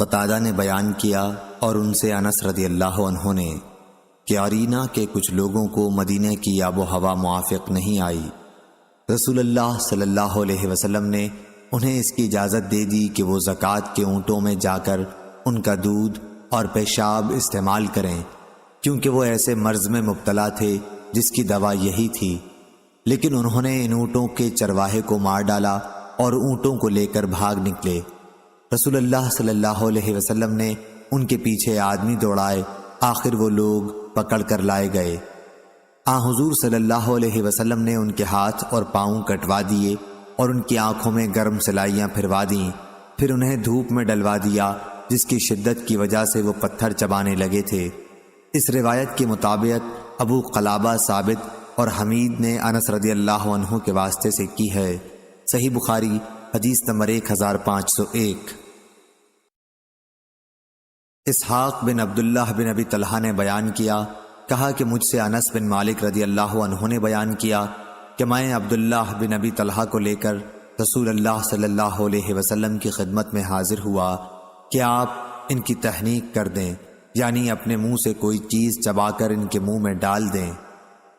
قتادہ نے بیان کیا اور ان سے انس رضی اللہ عنہ نے کہ عرینا کے کچھ لوگوں کو مدینہ کی آب و ہوا موافق نہیں آئی۔ رسول اللہ صلی اللہ علیہ وسلم نے انہیں اس کی اجازت دے دی کہ وہ زکوٰۃ کے اونٹوں میں جا کر ان کا دودھ اور پیشاب استعمال کریں، کیونکہ وہ ایسے مرض میں مبتلا تھے جس کی دوا یہی تھی۔ لیکن انہوں نے ان اونٹوں کے چرواہے کو مار ڈالا اور اونٹوں کو لے کر بھاگ نکلے۔ رسول اللہ صلی اللہ علیہ وسلم نے ان کے پیچھے آدمی دوڑائے، آخر وہ لوگ پکڑ کر لائے گئے۔ حضور صلی اللہ علیہ وسلم نے ان کے ہاتھ اور پاؤں کٹوا دیے اور ان کی آنکھوں میں گرم سلائیاں پھروا دیں، پھر انہیں دھوپ میں ڈلوا دیا جس کی شدت کی وجہ سے وہ پتھر چبانے لگے تھے۔ اس روایت کے مطابق ابو قلابہ ثابت اور حمید نے انس رضی اللہ عنہ کے واسطے سے کی ہے۔ صحیح بخاری حدیث نمبر 1501۔ اسحاق بن عبداللہ بن ابی طلحہ نے بیان کیا، کہا کہ مجھ سے انس بن مالک رضی اللہ عنہ نے بیان کیا کہ میں عبداللہ بن ابی طلحہ کو لے کر رسول اللہ صلی اللہ علیہ وسلم کی خدمت میں حاضر ہوا کہ آپ ان کی تحنیک کر دیں، یعنی اپنے منہ سے کوئی چیز چبا کر ان کے منہ میں ڈال دیں۔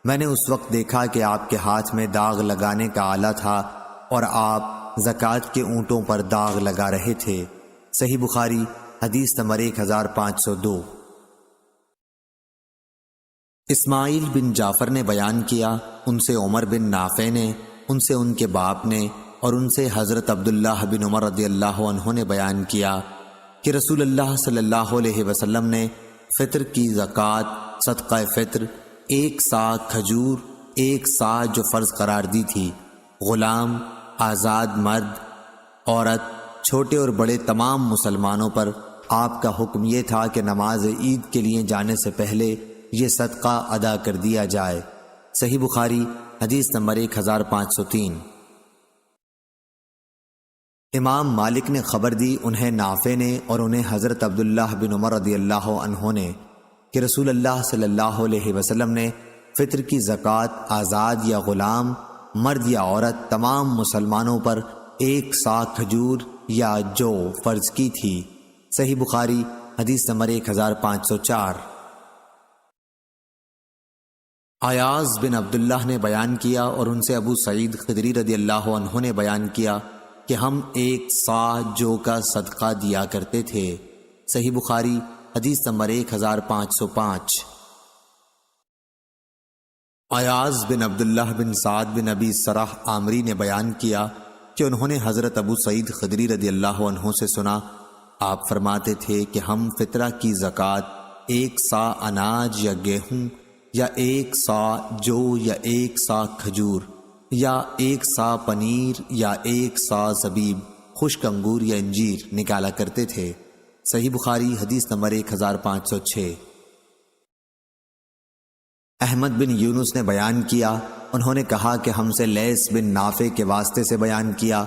میں نے اس وقت دیکھا کہ آپ کے ہاتھ میں داغ لگانے کا آلہ تھا اور آپ زکوٰۃ کے اونٹوں پر داغ لگا رہے تھے۔ صحیح بخاری حدیث نمبر 1502۔ اسماعیل بن جعفر نے بیان کیا، ان سے عمر بن نافع نے، ان سے ان کے باپ نے اور ان سے حضرت عبداللہ بن عمر رضی اللہ عنہ نے بیان کیا کہ رسول اللہ صلی اللہ علیہ وسلم نے فطر کی زکوٰۃ صدقہ فطر 1 سا کھجور 1 سا جو فرض قرار دی تھی، غلام، آزاد مرد، عورت، چھوٹے اور بڑے تمام مسلمانوں پر آپ کا حکم یہ تھا کہ نماز عید کے لیے جانے سے پہلے یہ صدقہ ادا کر دیا جائے۔ صحیح بخاری حدیث نمبر 1503۔ امام مالک نے خبر دی انہیں نافع نے اور انہیں حضرت عبداللہ بن عمر رضی اللہ عنہ نے کہ رسول اللہ صلی اللہ علیہ وسلم نے فطر کی زکوٰۃ آزاد یا غلام، مرد یا عورت تمام مسلمانوں پر 1 سا کھجور یا جو فرض کی تھی۔ صحیح بخاری حدیث نمبر 1504۔ ایاز بن عبداللہ نے بیان کیا اور ان سے ابو سعید خدری رضی اللہ عنہ نے بیان کیا کہ ہم 1 سا جو کا صدقہ دیا کرتے تھے۔ صحیح بخاری حدیث نمبر 1505۔ ایاز بن عبداللہ بن سعد بن ابی سرح عامری نے بیان کیا کہ انہوں نے حضرت ابو سعید خدری رضی اللہ عنہ سے سنا، آپ فرماتے تھے کہ ہم فطرہ کی زکوٰۃ 1 سا اناج یا گیہوں یا 1 سا جو یا 1 سا کھجور یا 1 سا پنیر یا 1 سا زبیب، خشک انگور یا انجیر نکالا کرتے تھے۔ صحیح بخاری حدیث نمبر 1506۔ احمد بن یونس نے بیان کیا، انہوں نے کہا کہ ہم سے لیث بن نافع کے واسطے سے بیان کیا،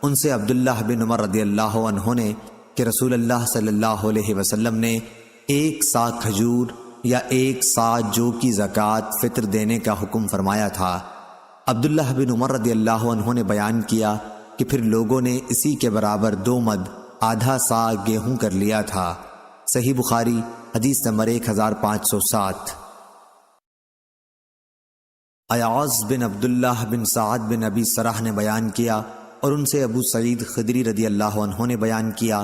ان سے عبداللہ بن عمر رضی اللہ عنہ نے کہ رسول اللہ صلی اللہ علیہ وسلم نے 1 سا کھجور یا 1 سا جو کی زکوٰۃ فطر دینے کا حکم فرمایا تھا۔ عبداللہ بن عمر رضی اللہ عنہ نے بیان کیا کہ پھر لوگوں نے اسی کے برابر 2 مد آدھا سا گیہوں کر لیا تھا۔ صحیح بخاری حدیث نمبر 1507۔ ایاز بن عبداللہ بن سعد بن ابی سرح نے بیان کیا اور ان سے ابو سعید خدری رضی اللہ عنہ نے بیان کیا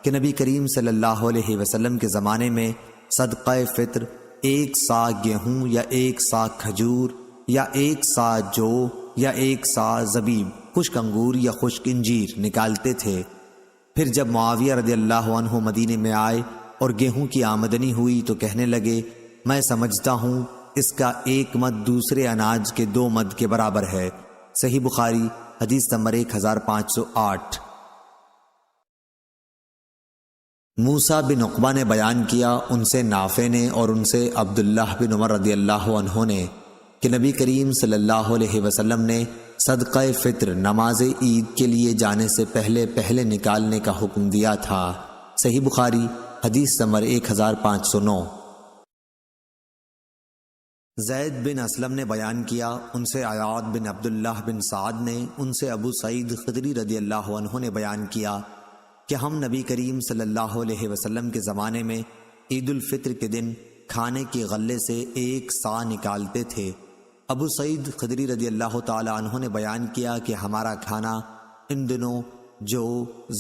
کہ نبی کریم صلی اللہ علیہ وسلم کے زمانے میں صدقہ فطر 1 سا گیہوں یا 1 سا کھجور یا 1 سا جو یا 1 سا زبیب، خشک انگور یا خشک انجیر نکالتے تھے۔ پھر جب معاویہ رضی اللہ عنہ مدینے میں آئے اور گیہوں کی آمدنی ہوئی تو کہنے لگے، میں سمجھتا ہوں اس کا 1 مد دوسرے اناج کے 2 مد کے برابر ہے۔ صحیح بخاری حدیث نمبر 1508۔ موسیٰ بن عقبہ نے بیان کیا، ان سے نافع نے اور ان سے عبداللہ بن عمر رضی اللہ عنہ نے کہ نبی کریم صلی اللہ علیہ وسلم نے صدقہ فطر نماز عید کے لیے جانے سے پہلے نکالنے کا حکم دیا تھا۔ صحیح بخاری حدیث نمبر 1509۔ زید بن اسلم نے بیان کیا، ان سے عیاض بن عبداللہ بن سعد نے، ان سے ابو سعید خدری رضی اللہ عنہ نے بیان کیا کہ ہم نبی کریم صلی اللہ علیہ وسلم کے زمانے میں عید الفطر کے دن کھانے کے غلے سے ایک سا نکالتے تھے۔ ابو سعید خدری رضی اللہ تعالی عنہ نے بیان کیا کہ ہمارا کھانا ان دنوں جو،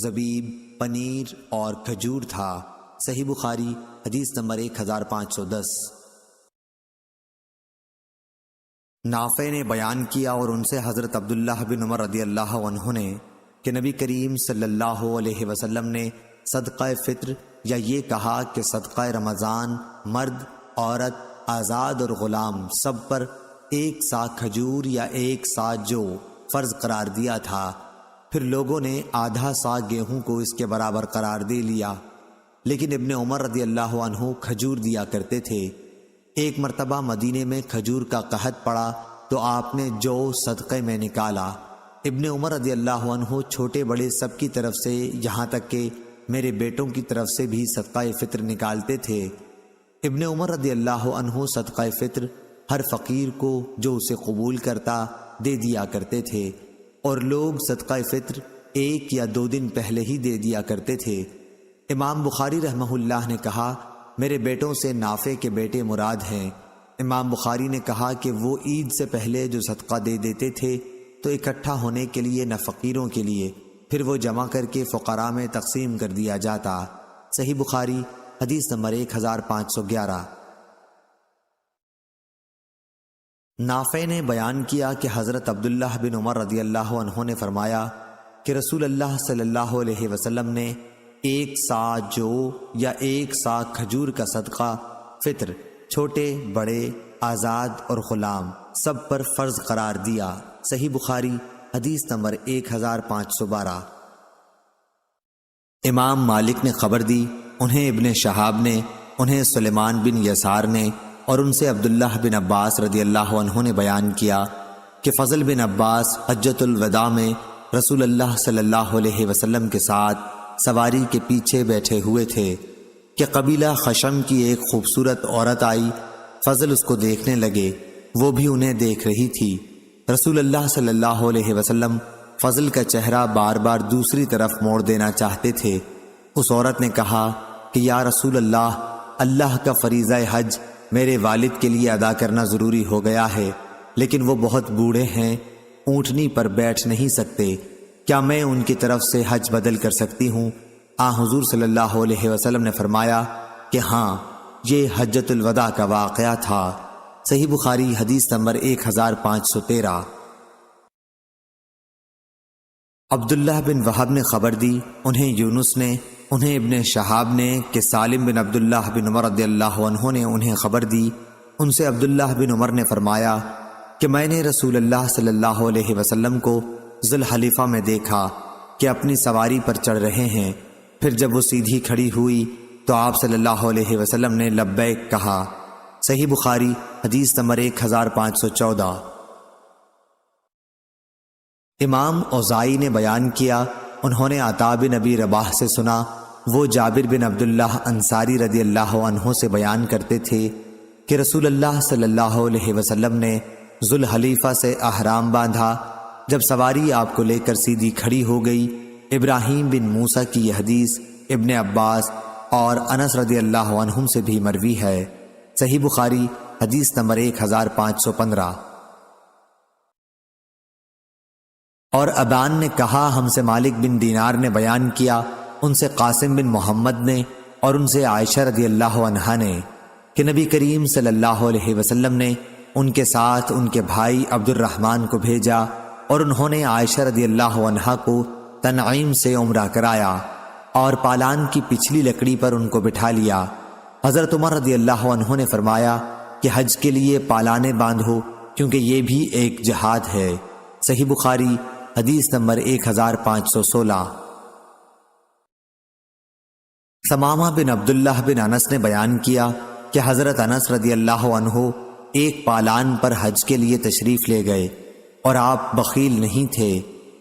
زبیب، پنیر اور کھجور تھا۔ صحیح بخاری حدیث نمبر 1510۔ نافع نے بیان کیا اور ان سے حضرت عبداللہ بن عمر رضی اللہ عنہ نے کہ نبی کریم صلی اللہ علیہ وسلم نے صدقہ فطر یا یہ کہا کہ صدقہ رمضان مرد، عورت، آزاد اور غلام سب پر ایک سا کھجور یا ایک سا جو فرض قرار دیا تھا۔ پھر لوگوں نے آدھا سا گیہوں کو اس کے برابر قرار دے لیا، لیکن ابن عمر رضی اللہ عنہ کھجور دیا کرتے تھے۔ ایک مرتبہ مدینے میں کھجور کا قحط پڑا تو آپ نے جو صدقے میں نکالا۔ ابن عمر رضی اللہ عنہ چھوٹے بڑے سب کی طرف سے، یہاں تک کہ میرے بیٹوں کی طرف سے بھی صدقہ فطر نکالتے تھے۔ ابن عمر رضی اللہ عنہ صدقہ فطر ہر فقیر کو جو اسے قبول کرتا دے دیا کرتے تھے، اور لوگ صدقہ فطر 1 یا 2 دن پہلے ہی دے دیا کرتے تھے۔ امام بخاری رحمہ اللہ نے کہا میرے بیٹوں سے نافع کے بیٹے مراد ہیں۔ امام بخاری نے کہا کہ وہ عید سے پہلے جو صدقہ دے دیتے تھے تو اکٹھا ہونے کے لیے نہ فقیروں کے لیے، پھر وہ جمع کر کے فقراء میں تقسیم کر دیا جاتا۔ صحیح بخاری حدیث نمبر 1511۔ نافع نے بیان کیا کہ حضرت عبداللہ بن عمر رضی اللہ عنہ نے فرمایا کہ رسول اللہ صلی اللہ علیہ وسلم نے 1 سا جو یا 1 سا کھجور کا صدقہ فطر چھوٹے بڑے، آزاد اور غلام سب پر فرض قرار دیا۔ صحیح بخاری حدیث نمبر 1512۔ امام مالک نے خبر دی، انہیں ابن شہاب نے، انہیں سلیمان بن یسار نے اور ان سے عبداللہ بن عباس رضی اللہ عنہ نے بیان کیا کہ فضل بن عباس حجۃ الوداع میں رسول اللہ صلی اللہ علیہ وسلم کے ساتھ سواری کے پیچھے بیٹھے ہوئے تھے کہ قبیلہ خشم کی ایک خوبصورت عورت آئی۔ فضل اس کو دیکھنے لگے، وہ بھی انہیں دیکھ رہی تھی۔ رسول اللہ صلی اللہ علیہ وسلم فضل کا چہرہ بار بار دوسری طرف موڑ دینا چاہتے تھے۔ اس عورت نے کہا کہ یا رسول اللہ، اللہ کا فریضہ حج میرے والد کے لیے ادا کرنا ضروری ہو گیا ہے، لیکن وہ بہت بوڑھے ہیں، اونٹنی پر بیٹھ نہیں سکتے، کیا میں ان کی طرف سے حج بدل کر سکتی ہوں؟ حضور صلی اللہ علیہ وسلم نے فرمایا کہ ہاں، یہ حجۃ الوداع کا واقعہ تھا۔ صحیح بخاری حدیث نمبر 1513۔ عبداللہ بن وہب نے خبر دی، انہیں یونس نے، انہیں ابن شہاب نے کہ سالم بن عبداللہ بن عمر رضی اللہ عنہ نے انہیں خبر دی، ان سے عبداللہ بن عمر نے فرمایا کہ میں نے رسول اللہ صلی اللہ علیہ وسلم کو ذوالحلیفہ میں دیکھا کہ اپنی سواری پر چڑھ رہے ہیں۔ پھر جب وہ سیدھی کھڑی ہوئی تو آپ صلی اللہ علیہ وسلم نے لبیک کہا۔ صحیح بخاری حدیث نمبر 1514۔ امام اوزائی نے بیان کیا، انہوں نے عطا بن ابی رباح سے سنا، وہ جابر بن عبداللہ انصاری رضی اللہ عنہ سے بیان کرتے تھے کہ رسول اللہ صلی اللہ علیہ وسلم نے ذوالحلیفہ سے احرام باندھا۔ جب سواری آپ کو لے کر سیدھی کھڑی ہو گئی، ابراہیم بن موسیٰ کی یہ حدیث ابن عباس اور انس رضی اللہ عنہم سے بھی مروی ہے۔ صحیح بخاری حدیث نمبر 1515۔ اور ابان نے کہا ہم سے مالک بن دینار نے بیان کیا، ان سے قاسم بن محمد نے اور ان سے عائشہ رضی اللہ عنہا نے کہ نبی کریم صلی اللہ علیہ وسلم نے ان کے ساتھ ان کے بھائی عبد الرحمن کو بھیجا اور انہوں نے عائشہ رضی اللہ عنہا کو تنعیم سے عمرہ کرایا اور پالان کی پچھلی لکڑی پر ان کو بٹھا لیا۔ حضرت عمر رضی اللہ عنہ نے فرمایا کہ حج کے لیے پالانے باندھو، کیونکہ یہ بھی ایک جہاد ہے۔ صحیح بخاری حدیث نمبر 1516۔ ثمامہ بن عبداللہ بن انس نے بیان کیا کہ حضرت انس رضی اللہ عنہ ایک پالان پر حج کے لیے تشریف لے گئے اور آپ بخیل نہیں تھے۔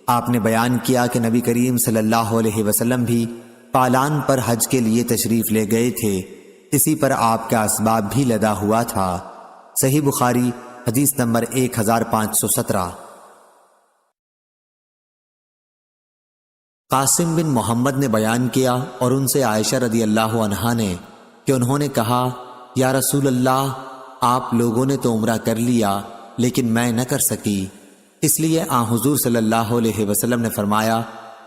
آپ نے بیان کیا کہ نبی کریم صلی اللہ علیہ وسلم بھی پالان پر حج کے لیے تشریف لے گئے تھے، اسی پر آپ کا اسباب بھی لدا ہوا تھا۔ صحیح بخاری حدیث نمبر 1517۔ قاسم بن محمد نے بیان کیا اور ان سے عائشہ رضی اللہ عنہا نے کہ انہوں نے کہا یا رسول اللہ، آپ لوگوں نے تو عمرہ کر لیا لیکن میں نہ کر سکی، اس لیے حضور صلی اللہ علیہ وسلم نے فرمایا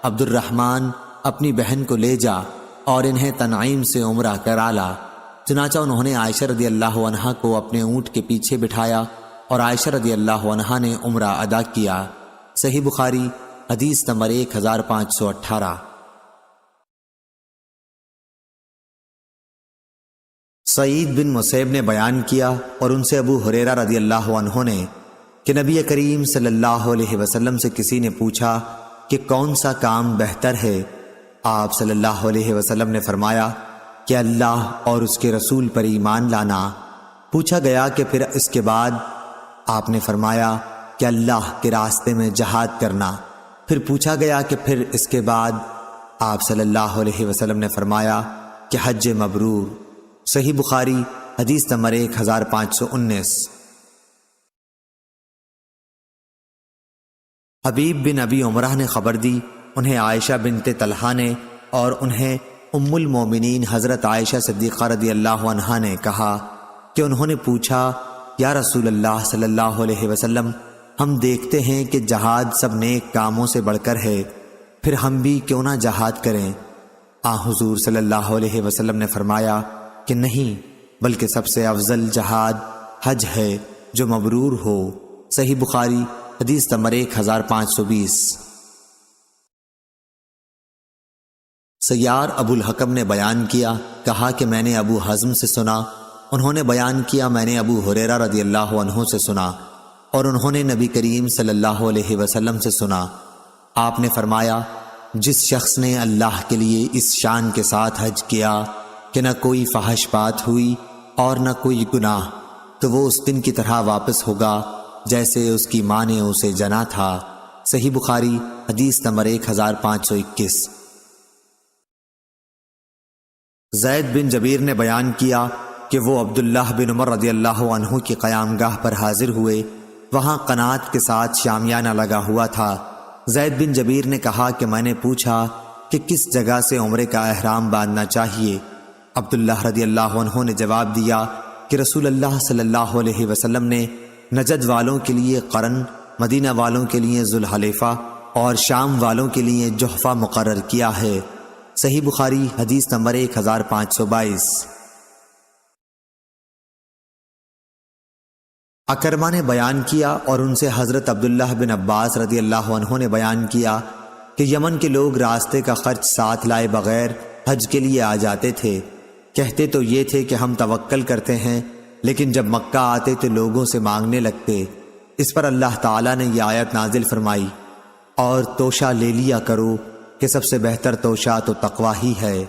عبد الرحمن اپنی بہن کو لے جا اور انہیں تنعیم سے عمرہ کرا لا۔ چنانچہ انہوں نے عائشہ رضی اللہ عنہا کو اپنے اونٹ کے پیچھے بٹھایا اور عائشہ رضی اللہ عنہا نے عمرہ ادا کیا۔ صحیح بخاری حدیث نمبر 1518۔ سعید بن مسیب نے بیان کیا اور ان سے ابو ہریرہ رضی اللہ عنہ نے کہ نبی کریم صلی اللہ علیہ وسلم سے کسی نے پوچھا کہ کون سا کام بہتر ہے؟ آپ صلی اللہ علیہ وسلم نے فرمایا کہ اللہ اور اس کے رسول پر ایمان لانا۔ پوچھا گیا کہ پھر اس کے بعد؟ آپ نے فرمایا کہ اللہ کے راستے میں جہاد کرنا۔ پھر پوچھا گیا کہ پھر اس کے بعد؟ آپ صلی اللہ علیہ وسلم نے فرمایا کہ حج مبرور۔ صحیح بخاری حدیث نمبر 1519۔ حبیب بن ابی عمرہ نے خبر دی، انہیں عائشہ بنت طلحہ نے اور انہیں ام المومنین حضرت عائشہ صدیقہ رضی اللہ عنہا نے کہا کہ انہوں نے پوچھا یا رسول اللہ صلی اللہ علیہ وسلم، ہم دیکھتے ہیں کہ جہاد سب نیک کاموں سے بڑھ کر ہے، پھر ہم بھی کیوں نہ جہاد کریں؟ حضور صلی اللہ علیہ وسلم نے فرمایا کہ نہیں، بلکہ سب سے افضل جہاد حج ہے جو مبرور ہو۔ صحیح بخاری حدیث نمبر 1520۔ سیار ابو الحکم نے بیان کیا، کہا کہ میں نے ابو حزم سے سنا، انہوں نے بیان کیا میں نے ابو ہریرہ رضی اللہ عنہ سے سنا اور انہوں نے نبی کریم صلی اللہ علیہ وسلم سے سنا۔ آپ نے فرمایا جس شخص نے اللہ کے لیے اس شان کے ساتھ حج کیا کہ نہ کوئی فحش بات ہوئی اور نہ کوئی گناہ، تو وہ اس دن کی طرح واپس ہوگا جیسے اس کی ماں نے اسے جنا تھا۔ صحیح بخاری حدیث نمبر 1521۔ زید بن جبیر نے بیان کیا کہ وہ عبداللہ بن عمر رضی اللہ عنہ کی قیام گاہ پر حاضر ہوئے، وہاں قنات کے ساتھ شامیانہ لگا ہوا تھا۔ زید بن جبیر نے کہا کہ میں نے پوچھا کہ کس جگہ سے عمرے کا احرام باندھنا چاہیے؟ عبداللہ رضی اللہ عنہ نے جواب دیا کہ رسول اللہ صلی اللہ علیہ وسلم نے نجد والوں کے لیے قرن، مدینہ والوں کے لیے ذوالحلیفہ اور شام والوں کے لیے جحفہ مقرر کیا ہے۔ صحیح بخاری حدیث نمبر 1522۔ اکرمہ نے بیان کیا اور ان سے حضرت عبداللہ بن عباس رضی اللہ عنہ نے بیان کیا کہ یمن کے لوگ راستے کا خرچ ساتھ لائے بغیر حج کے لیے آ جاتے تھے، کہتے تو یہ تھے کہ ہم توکل کرتے ہیں، لیکن جب مکہ آتے تو لوگوں سے مانگنے لگتے۔ اس پر اللہ تعالیٰ نے یہ آیت نازل فرمائی اور توشہ لے لیا کرو کہ سب سے بہتر توشہ تو تقوی ہی ہے۔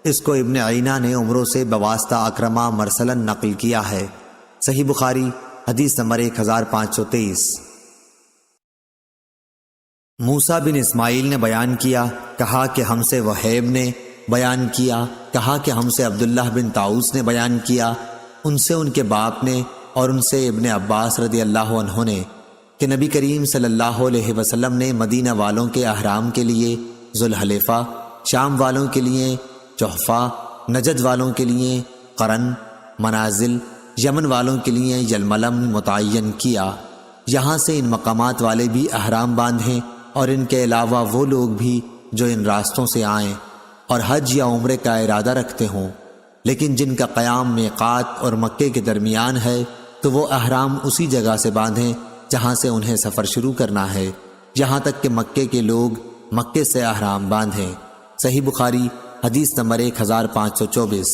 اس کو ابن عینہ نے عمروں سے بواسطہ اکرمہ مرسلن نقل کیا ہے۔ صحیح بخاری حدیث نمبر 1523۔ موسیٰ بن اسماعیل نے بیان کیا، کہا کہ ہم سے وہیب نے بیان کیا، کہا کہ ہم سے عبداللہ بن طاؤس نے بیان کیا، ان سے ان کے باپ نے اور ان سے ابن عباس رضی اللہ عنہ نے کہ نبی کریم صلی اللہ علیہ وسلم نے مدینہ والوں کے احرام کے لیے ذوالحلیفہ، شام والوں کے لیے جحفہ، نجد والوں کے لیے قرن، منازل، یمن والوں کے لیے یلملم متعین کیا۔ یہاں سے ان مقامات والے بھی احرام باندھیں اور ان کے علاوہ وہ لوگ بھی جو ان راستوں سے آئیں اور حج یا عمرے کا ارادہ رکھتے ہوں، لیکن جن کا قیام میقات اور مکے کے درمیان ہے تو وہ احرام اسی جگہ سے باندھیں جہاں سے انہیں سفر شروع کرنا ہے، یہاں تک کہ مکے کے لوگ مکے سے احرام باندھیں۔ صحیح بخاری حدیث نمبر 1524۔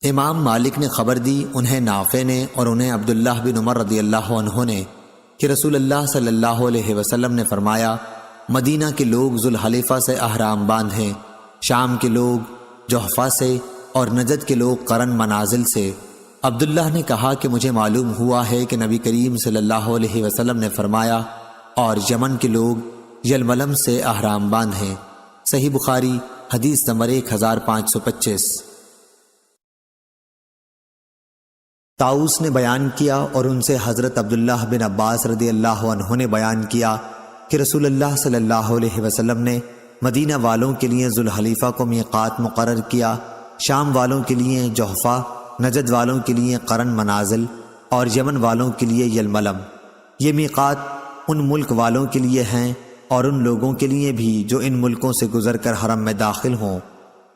امام مالک نے خبر دی، انہیں نافع نے اور انہیں عبداللہ بن عمر رضی اللہ عنہ نے کہ رسول اللہ صلی اللہ علیہ وسلم نے فرمایا مدینہ کے لوگ ذوالحلیفہ سے احرام باندھیں، شام کے لوگ جحفہ سے اور نجد کے لوگ قرن منازل سے۔ عبداللہ نے کہا کہ مجھے معلوم ہوا ہے کہ نبی کریم صلی اللہ علیہ وسلم نے فرمایا اور یمن کے لوگ یلملم سے احرام باندھیں۔ صحیح بخاری حدیث نمبر 1525۔ طاؤس نے بیان کیا اور ان سے حضرت عبداللہ بن عباس رضی اللہ عنہ نے بیان کیا کہ رسول اللہ صلی اللہ علیہ وسلم نے مدینہ والوں کے لیے ذوالحلیفہ کو میقات مقرر کیا، شام والوں کے لیے جحفہ، نجد والوں کے لیے قرن منازل اور یمن والوں کے لیے یلملم۔ یہ میقات ان ملک والوں کے لیے ہیں اور ان لوگوں کے لیے بھی جو ان ملکوں سے گزر کر حرم میں داخل ہوں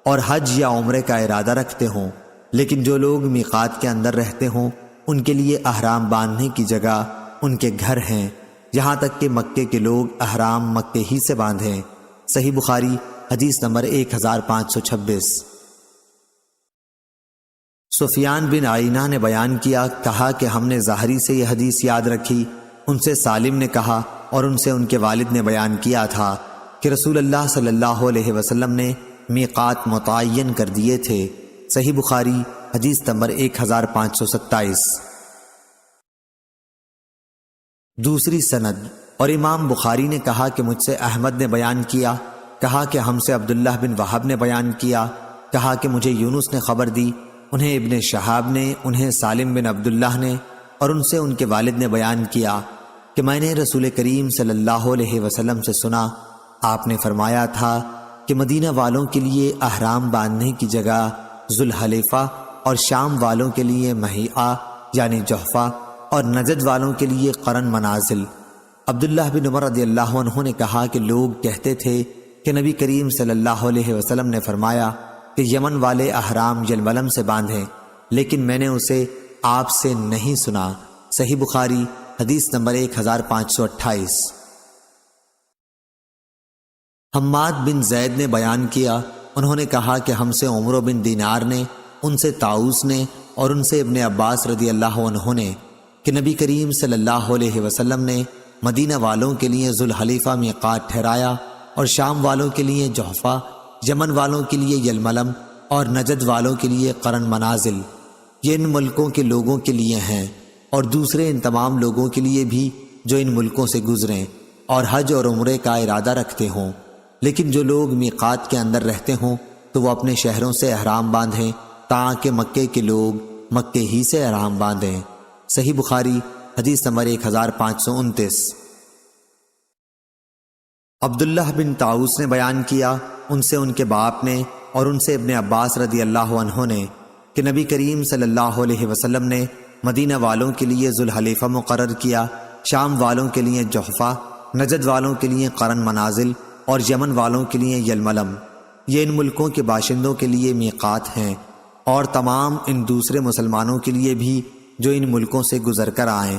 اور حج یا عمرے کا ارادہ رکھتے ہوں، لیکن جو لوگ میقات کے اندر رہتے ہوں ان کے لیے احرام باندھنے کی جگہ ان کے گھر ہیں، یہاں تک کہ مکے کے لوگ احرام مکے ہی سے باندھیں۔ صحیح بخاری حدیث نمبر 1526۔ سفیان بن عینہ نے بیان کیا، کہا کہ ہم نے ظاہری سے یہ حدیث یاد رکھی، ان سے سالم نے کہا اور ان سے ان کے والد نے بیان کیا تھا کہ رسول اللہ صلی اللہ علیہ وسلم نے میقات متعین کر دیے تھے۔ صحیح بخاری حدیث نمبر 1527۔ دوسری سند، اور امام بخاری نے کہا کہ مجھ سے احمد نے بیان کیا، کہا کہ ہم سے عبداللہ بن وہب نے بیان کیا، کہا کہ مجھے یونس نے خبر دی، انہیں ابن شہاب نے، انہیں سالم بن عبداللہ نے اور ان سے ان کے والد نے بیان کیا کہ میں نے رسول کریم صلی اللہ علیہ وسلم سے سنا، آپ نے فرمایا تھا کہ مدینہ والوں کے لیے احرام باندھنے کی جگہ ذوالحلیفہ اور شام والوں کے لیے مہیعہ یعنی جحفہ اور نجد والوں کے لیے قرن منازل۔ عبداللہ بن عمر رضی اللہ عنہ نے کہا کہ لوگ کہتے تھے کہ نبی کریم صلی اللہ علیہ وسلم نے فرمایا کہ یمن والے احرام یلملم سے باندھیں، لیکن میں نے اسے آپ سے نہیں سنا۔ صحیح بخاری حدیث نمبر 1528۔ حماد بن زید نے بیان کیا، انہوں نے کہا کہ ہم سے عمرو بن دینار نے، ان سے طاؤس نے اور ان سے ابن عباس رضی اللہ عنہ نے کہ نبی کریم صلی اللہ علیہ وسلم نے مدینہ والوں کے لیے ذوالحلیفہ میقات ٹھہرایا اور شام والوں کے لیے جحفہ، یمن والوں کے لیے یلملم اور نجد والوں کے لیے قرن منازل۔ یہ ان ملکوں کے لوگوں کے لیے ہیں اور دوسرے ان تمام لوگوں کے لیے بھی جو ان ملکوں سے گزریں اور حج اور عمرے کا ارادہ رکھتے ہوں، لیکن جو لوگ میقات کے اندر رہتے ہوں تو وہ اپنے شہروں سے احرام باندھیں تاکہ مکے کے لوگ مکے ہی سے احرام باندھیں۔ صحیح بخاری حدیث نمبر 1529۔ عبداللہ بن طاؤس نے بیان کیا، ان سے ان کے باپ نے اور ان سے ابن عباس رضی اللہ عنہ نے کہ نبی کریم صلی اللہ علیہ وسلم نے مدینہ والوں کے لیے ذوالحلیفہ مقرر کیا، شام والوں کے لیے جحفہ، نجد والوں کے لیے قرن منازل اور یمن والوں کے لیے یلملم۔ یہ ان ملکوں کے باشندوں کے لیے میقات ہیں اور تمام ان دوسرے مسلمانوں کے لیے بھی جو ان ملکوں سے گزر کر آئیں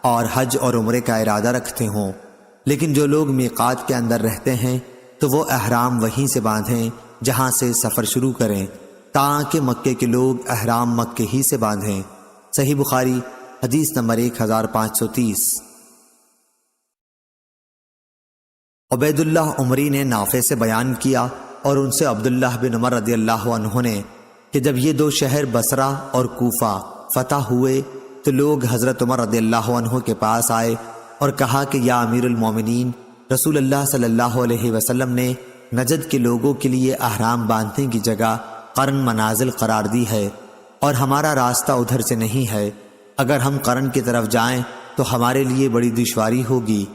اور حج اور عمرے کا ارادہ رکھتے ہوں، لیکن جو لوگ میقات کے اندر رہتے ہیں تو وہ احرام وہیں سے باندھیں جہاں سے سفر شروع کریں تاکہ مکے کے لوگ احرام مکے ہی سے باندھیں۔ صحیح بخاری حدیث نمبر 1530۔ عبید اللہ عمری نے نافع سے بیان کیا اور ان سے عبداللہ بن عمر رضی اللہ عنہ نے کہ جب یہ دو شہر بصرہ اور کوفہ فتح ہوئے تو لوگ حضرت عمر رضی اللہ عنہ کے پاس آئے اور کہا کہ یا امیر المومنین، رسول اللہ صلی اللہ علیہ وسلم نے نجد کے لوگوں کے لیے احرام باندھنے کی جگہ قرن منازل قرار دی ہے اور ہمارا راستہ ادھر سے نہیں ہے، اگر ہم قرن کی طرف جائیں تو ہمارے لیے بڑی دشواری ہوگی۔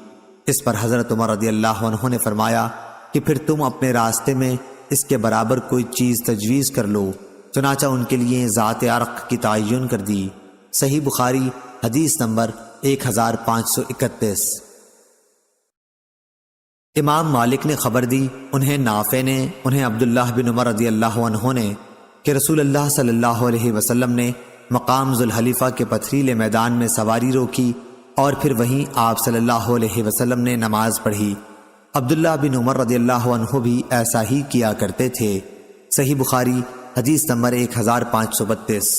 اس پر حضرت عمر رضی اللہ عنہ نے فرمایا کہ پھر تم اپنے راستے میں اس کے برابر کوئی چیز تجویز کر لو، چنانچہ ان کے لیے ذات عرق کی تعین کر دی۔ صحیح بخاری حدیث نمبر 1531۔ امام مالک نے خبر دی، انہیں نافع نے، انہیں عبداللہ بن عمر رضی اللہ عنہ نے کہ رسول اللہ صلی اللہ علیہ وسلم نے مقام ذوالحلیفہ کے پتھریلے میدان میں سواری روکی اور پھر وہیں آپ صلی اللہ علیہ وسلم نے نماز پڑھی۔ عبداللہ بن عمر رضی اللہ عنہ بھی ایسا ہی کیا کرتے تھے۔ صحیح بخاری حدیث نمبر 1532۔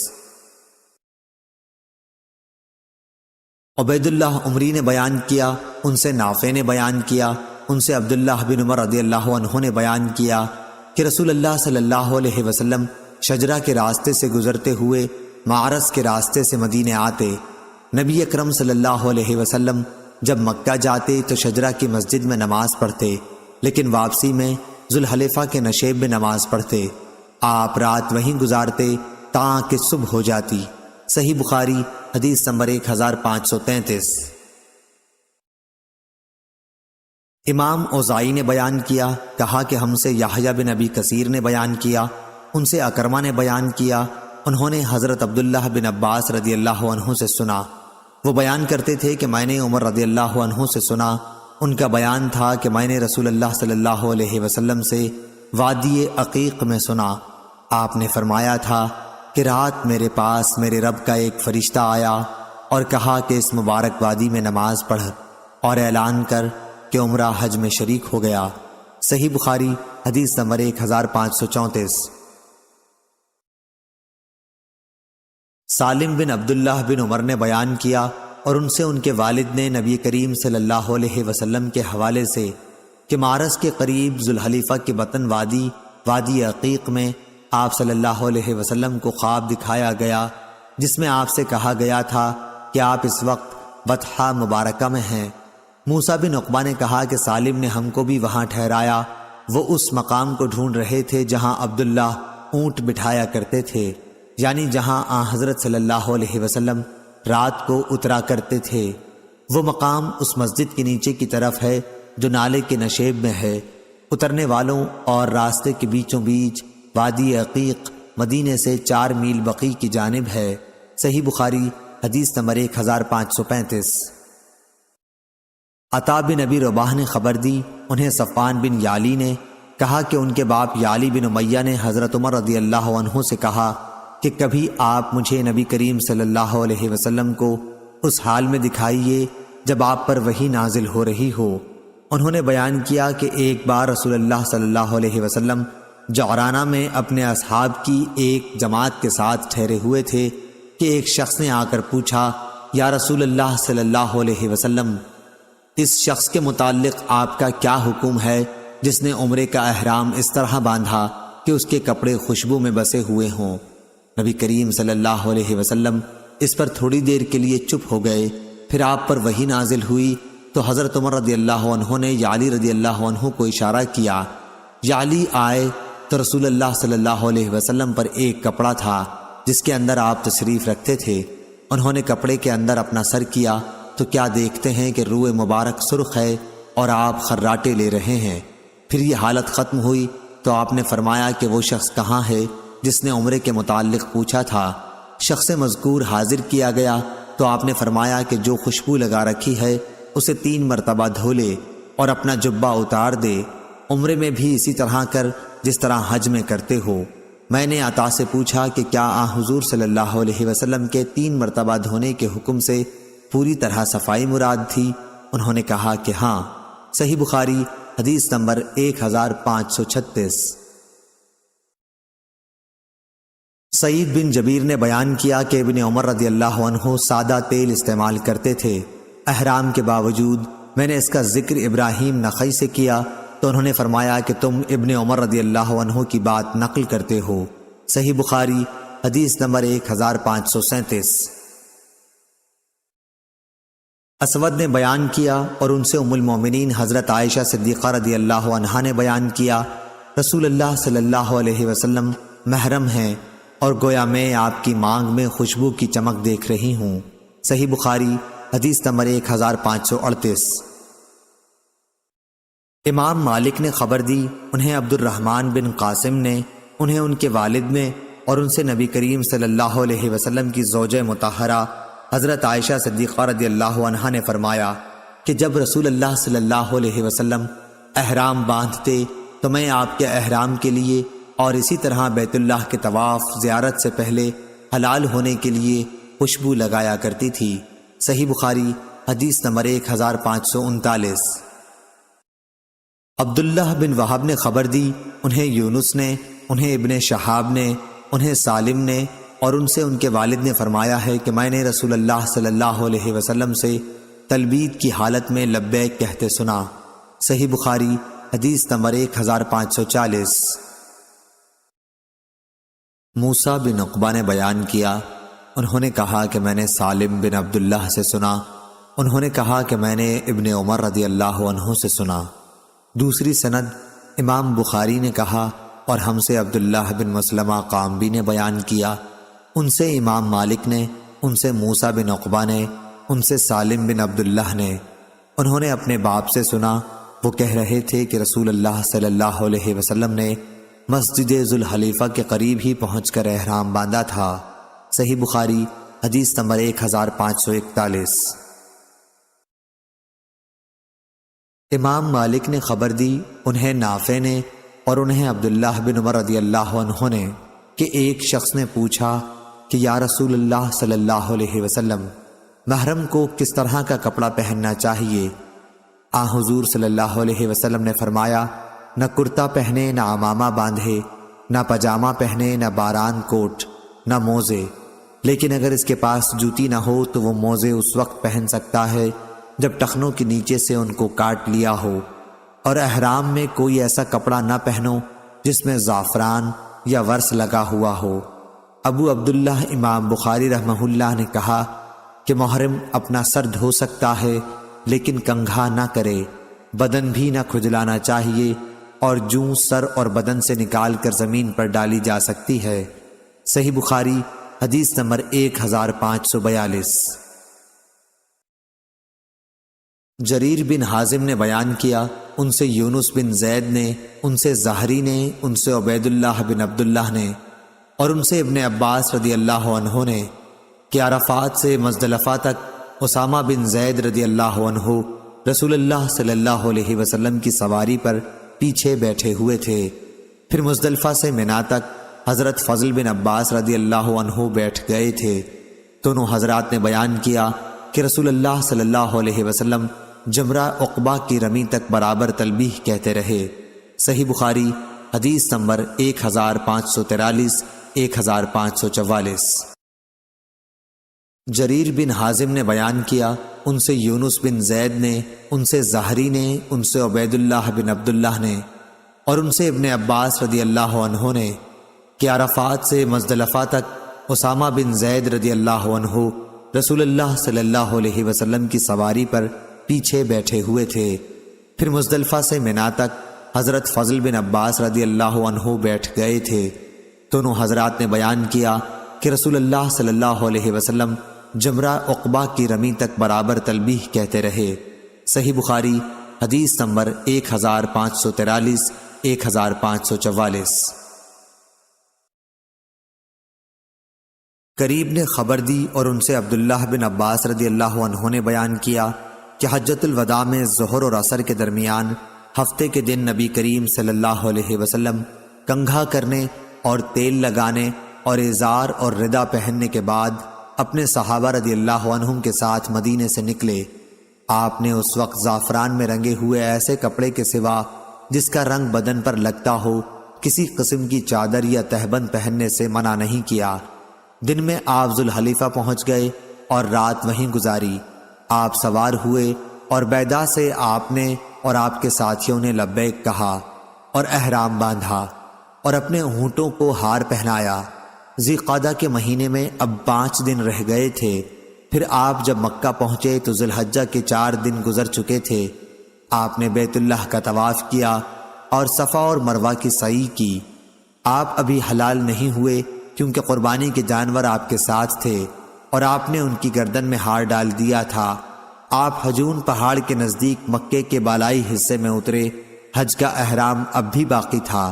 عبید اللہ عمری نے بیان کیا، ان سے نافع نے بیان کیا، ان سے عبداللہ بن عمر رضی اللہ عنہ نے بیان کیا کہ رسول اللہ صلی اللہ علیہ وسلم شجرہ کے راستے سے گزرتے ہوئے معرس کے راستے سے مدینے آتے۔ نبی اکرم صلی اللہ علیہ وسلم جب مکہ جاتے تو شجرہ کی مسجد میں نماز پڑھتے، لیکن واپسی میں ذوالحلیفہ کے نشیب میں نماز پڑھتے۔ آپ رات وہیں گزارتے تاکہ صبح ہو جاتی۔ صحیح بخاری حدیث نمبر 1533۔ امام اوزائی نے بیان کیا، کہا کہ ہم سے یحییٰ بن ابی کثیر نے بیان کیا، ان سے اکرمہ نے بیان کیا، انہوں نے حضرت عبداللہ بن عباس رضی اللہ عنہ سے سنا، وہ بیان کرتے تھے کہ میں نے عمر رضی اللہ عنہ سے سنا، ان کا بیان تھا کہ میں نے رسول اللہ صلی اللہ علیہ وسلم سے وادی عقیق میں سنا، آپ نے فرمایا تھا کہ رات میرے پاس میرے رب کا ایک فرشتہ آیا اور کہا کہ اس مبارک وادی میں نماز پڑھ اور اعلان کر کہ عمرہ حج میں شریک ہو گیا۔ صحیح بخاری حدیث نمبر 1534۔ سالم بن عبداللہ بن عمر نے بیان کیا اور ان سے ان کے والد نے نبی کریم صلی اللہ علیہ وسلم کے حوالے سے کہ مارس کے قریب ذوالحلیفہ کے بطن وادی عقیق میں آپ صلی اللہ علیہ وسلم کو خواب دکھایا گیا، جس میں آپ سے کہا گیا تھا کہ آپ اس وقت بطحہ مبارکہ میں ہیں۔ موسیٰ بن عقبہ نے کہا کہ سالم نے ہم کو بھی وہاں ٹھہرایا، وہ اس مقام کو ڈھونڈ رہے تھے جہاں عبداللہ اونٹ بٹھایا کرتے تھے، یعنی جہاں حضرت صلی اللہ علیہ وسلم رات کو اترا کرتے تھے۔ وہ مقام اس مسجد کے نیچے کی طرف ہے جو نالے کے نشیب میں ہے۔ اترنے والوں اور راستے کے بیچوں بیچ وادی عقیق مدینے سے 4 میل بقیع کی جانب ہے۔ صحیح بخاری حدیث نمبر 1535۔ عطا بن ابی رباح نے خبر دی، انہیں صفوان بن یالی نے کہا کہ ان کے باپ یالی بن امیہ نے حضرت عمر رضی اللہ عنہ سے کہا کہ کبھی آپ مجھے نبی کریم صلی اللہ علیہ وسلم کو اس حال میں دکھائیے جب آپ پر وحی نازل ہو رہی ہو۔ انہوں نے بیان کیا کہ ایک بار رسول اللہ صلی اللہ علیہ وسلم جعرانہ میں اپنے اصحاب کی ایک جماعت کے ساتھ ٹھہرے ہوئے تھے کہ ایک شخص نے آ کر پوچھا، یا رسول اللہ صلی اللہ علیہ وسلم، اس شخص کے متعلق آپ کا کیا حکم ہے جس نے عمرے کا احرام اس طرح باندھا کہ اس کے کپڑے خوشبو میں بسے ہوئے ہوں؟ نبی کریم صلی اللہ علیہ وسلم اس پر تھوڑی دیر کے لیے چپ ہو گئے، پھر آپ پر وحی نازل ہوئی تو حضرت عمر رضی اللہ عنہ نے یعلی رضی اللہ عنہ کو اشارہ کیا۔ یعلی آئے تو رسول اللہ صلی اللہ علیہ وسلم پر ایک کپڑا تھا جس کے اندر آپ تشریف رکھتے تھے۔ انہوں نے کپڑے کے اندر اپنا سر کیا تو کیا دیکھتے ہیں کہ روئے مبارک سرخ ہے اور آپ خراٹے لے رہے ہیں۔ پھر یہ حالت ختم ہوئی تو آپ نے فرمایا کہ وہ شخص کہاں ہے جس نے عمرے کے متعلق پوچھا تھا؟ شخص مذکور حاضر کیا گیا تو آپ نے فرمایا کہ جو خوشبو لگا رکھی ہے اسے 3 مرتبہ دھو لے اور اپنا جبہ اتار دے، عمرے میں بھی اسی طرح کر جس طرح حج میں کرتے ہو۔ میں نے عطا سے پوچھا کہ کیا حضور صلی اللہ علیہ وسلم کے 3 مرتبہ دھونے کے حکم سے پوری طرح صفائی مراد تھی؟ انہوں نے کہا کہ ہاں۔ صحیح بخاری حدیث نمبر 1536۔ سعید بن جبیر نے بیان کیا کہ ابن عمر رضی اللہ عنہ سادہ تیل استعمال کرتے تھے احرام کے باوجود۔ میں نے اس کا ذکر ابراہیم نخعی سے کیا تو انہوں نے فرمایا کہ تم ابن عمر رضی اللہ عنہ کی بات نقل کرتے ہو۔ صحیح بخاری حدیث نمبر 1537۔ اسود نے بیان کیا اور ان سے ام المومنین حضرت عائشہ صدیقہ رضی اللہ عنہا نے بیان کیا، رسول اللہ صلی اللہ علیہ وسلم محرم ہیں اور گویا میں آپ کی مانگ میں خوشبو کی چمک دیکھ رہی ہوں۔ صحیح بخاری حدیث نمبر 1538۔ امام مالک نے خبر دی، انہیں عبد الرحمن بن قاسم نے، انہیں ان کے والد نے اور ان سے نبی کریم صلی اللہ علیہ وسلم کی زوجہ مطہرہ حضرت عائشہ صدیقہ رضی اللہ عنہا نے فرمایا کہ جب رسول اللہ صلی اللہ علیہ وسلم احرام باندھتے تو میں آپ کے احرام کے لیے اور اسی طرح بیت اللہ کے طواف زیارت سے پہلے حلال ہونے کے لیے خوشبو لگایا کرتی تھی۔ صحیح بخاری حدیث نمبر 1539۔ عبداللہ بن وہب نے خبر دی، انہیں یونس نے، انہیں ابن شہاب نے، انہیں سالم نے اور ان سے ان کے والد نے فرمایا ہے کہ میں نے رسول اللہ صلی اللہ علیہ وسلم سے تلبید کی حالت میں لبیک کہتے سنا۔ صحیح بخاری حدیث نمبر 1540۔ موسیٰ بن عقبہ نے بیان کیا، انہوں نے کہا کہ میں نے سالم بن عبداللہ سے سنا، انہوں نے کہا کہ میں نے ابن عمر رضی اللہ عنہ سے سنا۔ دوسری سند امام بخاری نے کہا اور ہم سے عبداللہ بن مسلمہ قامبی نے بیان کیا، ان سے امام مالک نے، ان سے موسیٰ بن عقبہ نے، ان سے سالم بن عبداللہ نے، انہوں نے اپنے باپ سے سنا، وہ کہہ رہے تھے کہ رسول اللہ صلی اللہ علیہ وسلم نے مسجد ذوالحلیفہ کے قریب ہی پہنچ کر احرام باندھا تھا۔ صحیح بخاری حدیث نمبر 1541۔ امام مالک نے خبر دی، انہیں نافع نے اور انہیں عبداللہ بن عمر رضی اللہ عنہ نے، کہ ایک شخص نے پوچھا کہ یا رسول اللہ صلی اللہ علیہ وسلم، محرم کو کس طرح کا کپڑا پہننا چاہیے؟ حضور صلی اللہ علیہ وسلم نے فرمایا، نہ کرتا پہنے، نہ عمامہ باندھے، نہ پاجامہ پہنے، نہ باران کوٹ، نہ موزے، لیکن اگر اس کے پاس جوتی نہ ہو تو وہ موزے اس وقت پہن سکتا ہے جب ٹخنوں کے نیچے سے ان کو کاٹ لیا ہو، اور احرام میں کوئی ایسا کپڑا نہ پہنو جس میں زعفران یا ورس لگا ہوا ہو۔ ابو عبداللہ امام بخاری رحمہ اللہ نے کہا کہ محرم اپنا سر دھو سکتا ہے لیکن کنگھا نہ کرے، بدن بھی نہ کھجلانا چاہیے، اور جوں سر اور بدن سے نکال کر زمین پر ڈالی جا سکتی ہے۔ صحیح بخاری حدیث نمبر 1542۔ جریر بن حازم نے بیان کیا، ان سے یونس بن زید نے، ان سے زہری نے، ان سے عبید اللہ بن عبداللہ نے، اور ان سے ابن عباس رضی اللہ عنہ نے، کہ عرفات سے مزدلفہ تک اسامہ بن زید رضی اللہ عنہ رسول اللہ صلی اللہ علیہ وسلم کی سواری پر پیچھے بیٹھے ہوئے تھے۔ پھر مزدلفہ سے منا تک حضرت فضل بن عباس رضی اللہ عنہ بیٹھ گئے تھے۔ دونوں حضرات نے بیان کیا کہ رسول اللہ صلی اللہ علیہ وسلم جمرہ عقبہ کی رمی تک برابر تلبیہ کہتے رہے۔ صحیح بخاری حدیث نمبر 1543، 1544۔ جریر بن حازم نے بیان کیا، ان سے یونس بن زید نے، ان سے زہری نے، ان سے عبید اللہ بن عبداللہ نے، اور ان سے ابن عباس رضی اللہ عنہ نے، کہ عرفات سے مزدلفہ تک اسامہ بن زید رضی اللہ عنہ رسول اللہ صلی اللہ علیہ وسلم کی سواری پر پیچھے بیٹھے ہوئے تھے۔ پھر مزدلفہ سے منا تک حضرت فضل بن عباس رضی اللہ عنہ بیٹھ گئے تھے۔ دونوں حضرات نے بیان کیا کہ رسول اللہ صلی اللہ علیہ وسلم جمرہ عقبہ کی رمی تک برابر تلبیہ کہتے رہے۔ صحیح بخاری حدیث نمبر 1543، 1544۔ قریب نے خبر دی اور ان سے عبداللہ بن عباس رضی اللہ عنہ نے بیان کیا کہ حجۃ الوداع میں ظہر اور عصر کے درمیان ہفتے کے دن نبی کریم صلی اللہ علیہ وسلم کنگھا کرنے اور تیل لگانے اور ازار اور رداء پہننے کے بعد اپنے صحابہ رضی اللہ عنہم کے ساتھ مدینے سے نکلے۔ آپ نے اس وقت زعفران میں رنگے ہوئے ایسے کپڑے کے سوا جس کا رنگ بدن پر لگتا ہو کسی قسم کی چادر یا تہبند پہننے سے منع نہیں کیا۔ دن میں آپ ذوالحلیفہ پہنچ گئے اور رات وہیں گزاری۔ آپ سوار ہوئے اور بیدا سے آپ نے اور آپ کے ساتھیوں نے لبیک کہا اور احرام باندھا اور اپنے اونٹوں کو ہار پہنایا۔ ذی قعدہ کے مہینے میں اب 5 دن رہ گئے تھے۔ پھر آپ جب مکہ پہنچے تو ذی الحجہ کے 4 دن گزر چکے تھے۔ آپ نے بیت اللہ کا طواف کیا اور صفا اور مروہ کی سعی کی۔ آپ ابھی حلال نہیں ہوئے کیونکہ قربانی کے جانور آپ کے ساتھ تھے اور آپ نے ان کی گردن میں ہار ڈال دیا تھا۔ آپ حجون پہاڑ کے نزدیک مکے کے بالائی حصے میں اترے۔ حج کا احرام اب بھی باقی تھا۔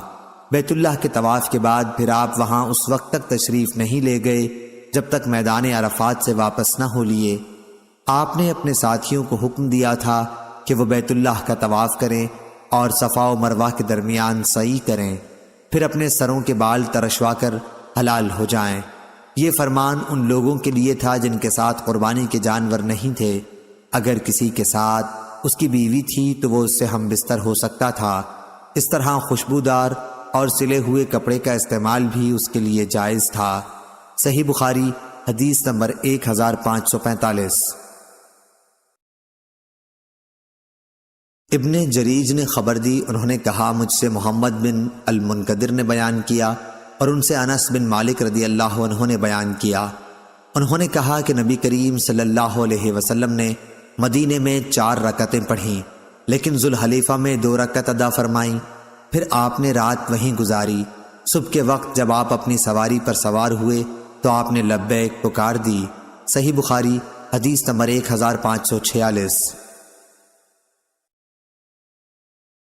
بیت اللہ کے طواف کے بعد پھر آپ وہاں اس وقت تک تشریف نہیں لے گئے جب تک میدان عرفات سے واپس نہ ہو لیے۔ آپ نے اپنے ساتھیوں کو حکم دیا تھا کہ وہ بیت اللہ کا طواف کریں اور صفا و مروہ کے درمیان سعی کریں، پھر اپنے سروں کے بال ترشوا کر حلال ہو جائیں۔ یہ فرمان ان لوگوں کے لیے تھا جن کے ساتھ قربانی کے جانور نہیں تھے۔ اگر کسی کے ساتھ اس کی بیوی تھی تو وہ اس سے ہم بستر ہو سکتا تھا۔ اس طرح خوشبودار اور سلے ہوئے کپڑے کا استعمال بھی اس کے لیے جائز تھا۔ صحیح بخاری حدیث نمبر 1545۔ ابن جریج نے خبر دی، انہوں نے کہا مجھ سے محمد بن المنقدر نے بیان کیا اور ان سے انس بن مالک رضی اللہ عنہ نے بیان کیا۔ انہوں نے کہا کہ نبی کریم صلی اللہ علیہ وسلم نے مدینے میں 4 رکعتیں پڑھیں لیکن ذوالحلیفہ میں 2 رکعت ادا فرمائیں۔ پھر آپ نے رات وہیں گزاری۔ صبح کے وقت جب آپ اپنی سواری پر سوار ہوئے تو آپ نے لبیک پکار دی۔ صحیح بخاری حدیث نمبر 1546۔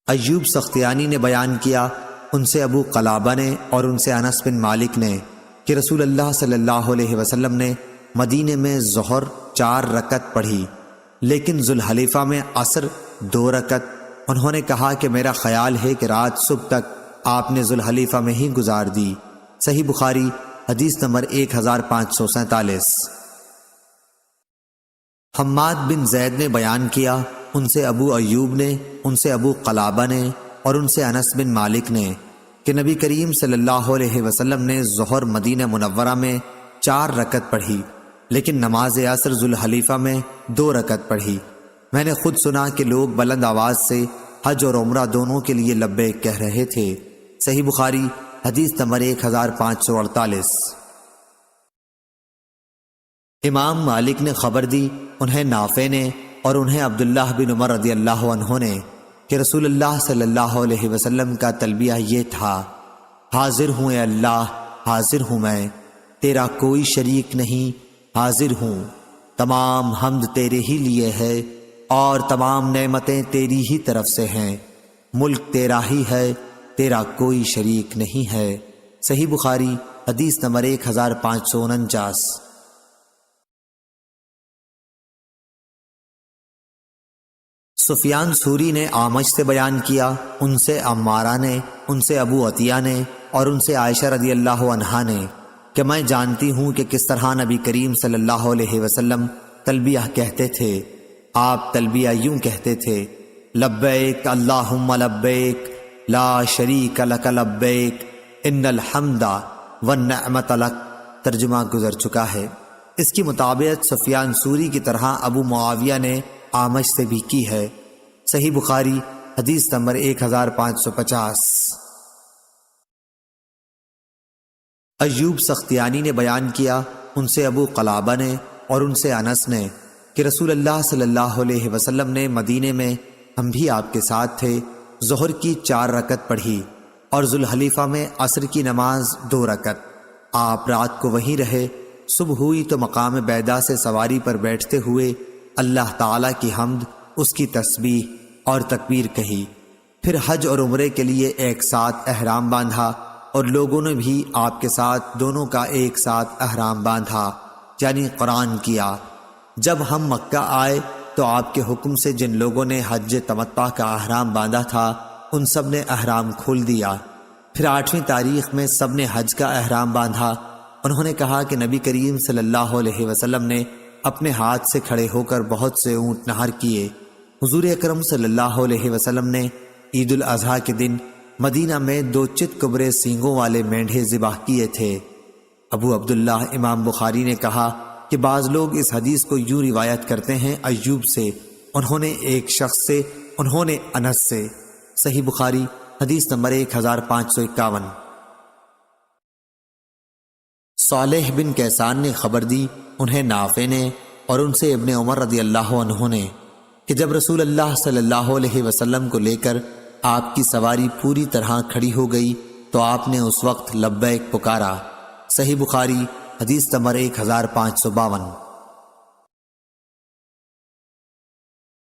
ایوب سختیانی نے بیان کیا، ان سے ابو قلابہ نے اور ان سے انس بن مالک نے کہ رسول اللہ صلی اللہ علیہ وسلم نے مدینے میں ظہر 4 رکعت پڑھی، لیکن ذوالحلیفہ میں عصر 2 رکعت۔ انہوں نے کہا کہ میرا خیال ہے کہ رات صبح تک آپ نے ذوالحلیفہ میں ہی گزار دی۔ صحیح بخاری حدیث نمبر 1547۔ حماد بن زید نے بیان کیا، ان سے ابو ایوب نے، ان سے ابو قلابہ نے اور ان سے انس بن مالک نے کہ نبی کریم صلی اللہ علیہ وسلم نے ظہر مدینہ منورہ میں 4 رکعت پڑھی، لیکن نماز عصر ذوالحلیفہ میں 2 رکعت پڑھی۔ میں نے خود سنا کہ لوگ بلند آواز سے حج اور عمرہ دونوں کے لیے لبیک کہہ رہے تھے۔ صحیح بخاری حدیث نمبر 1548۔ امام مالک نے خبر دی، انہیں نافع نے اور انہیں عبداللہ بن عمر رضی اللہ عنہ نے کہ رسول اللہ صلی اللہ علیہ وسلم کا تلبیہ یہ تھا، حاضر ہوں اے اللہ، حاضر ہوں میں، تیرا کوئی شریک نہیں، حاضر ہوں، تمام حمد تیرے ہی لیے ہے اور تمام نعمتیں تیری ہی طرف سے ہیں، ملک تیرا ہی ہے، تیرا کوئی شریک نہیں ہے۔ صحیح بخاری حدیث نمبر 1549۔ سفیان ثوری نے اعمش سے بیان کیا، ان سے عمارہ نے، ان سے ابو عطیہ نے اور ان سے عائشہ رضی اللہ عنہا نے کہ میں جانتی ہوں کہ کس طرح نبی کریم صلی اللہ علیہ وسلم تلبیہ کہتے تھے۔ آپ تلبیہ یوں کہتے تھے، لبیک اللہم لبیک لا شریک لک لبیک ان الحمد والنعمت لک۔ ترجمہ گزر چکا ہے۔ اس کی مطابقت سفیان ثوری کی طرح ابو معاویہ نے اعمش سے بھی کی ہے۔ صحیح بخاری حدیث نمبر 1550۔ ایوب سختیانی نے بیان کیا، ان سے ابو قلابہ نے اور ان سے انس نے کہ رسول اللہ صلی اللہ علیہ وسلم نے مدینے میں، ہم بھی آپ کے ساتھ تھے، ظہر کی 4 رکعت پڑھی اور ذوالحلیفہ میں عصر کی نماز 2 رکعت۔ آپ رات کو وہیں رہے، صبح ہوئی تو مقام بیدا سے سواری پر بیٹھتے ہوئے اللہ تعالیٰ کی حمد، اس کی تسبیح اور تکبیر کہی، پھر حج اور عمرے کے لیے ایک ساتھ احرام باندھا اور لوگوں نے بھی آپ کے ساتھ دونوں کا ایک ساتھ احرام باندھا، یعنی قرآن کیا۔ جب ہم مکہ آئے تو آپ کے حکم سے جن لوگوں نے حج تمتع کا احرام باندھا تھا ان سب نے احرام کھول دیا، پھر 8ویں تاریخ میں سب نے حج کا احرام باندھا۔ انہوں نے کہا کہ نبی کریم صلی اللہ علیہ وسلم نے اپنے ہاتھ سے کھڑے ہو کر بہت سے اونٹ نہر کیے۔ حضور اکرم صلی اللہ علیہ وسلم نے عید الاضحیٰ کے دن مدینہ میں 2 چت کبرے سینگوں والے مینڈھے ذبح کیے تھے۔ ابو عبداللہ امام بخاری نے کہا کہ بعض لوگ اس حدیث کو یوں روایت کرتے ہیں ایوب سے، انہوں نے ایک شخص سے، انہوں نے انس سے۔ صحیح بخاری حدیث نمبر 1551۔ صالح بن کیسان نے خبر دی، انہیں نافع نے اور ان سے ابن عمر رضی اللہ عنہ نے کہ جب رسول اللہ صلی اللہ علیہ وسلم کو لے کر آپ کی سواری پوری طرح کھڑی ہو گئی تو آپ نے اس وقت لبیک پکارا۔ صحیح بخاری حدیث نمبر 1552۔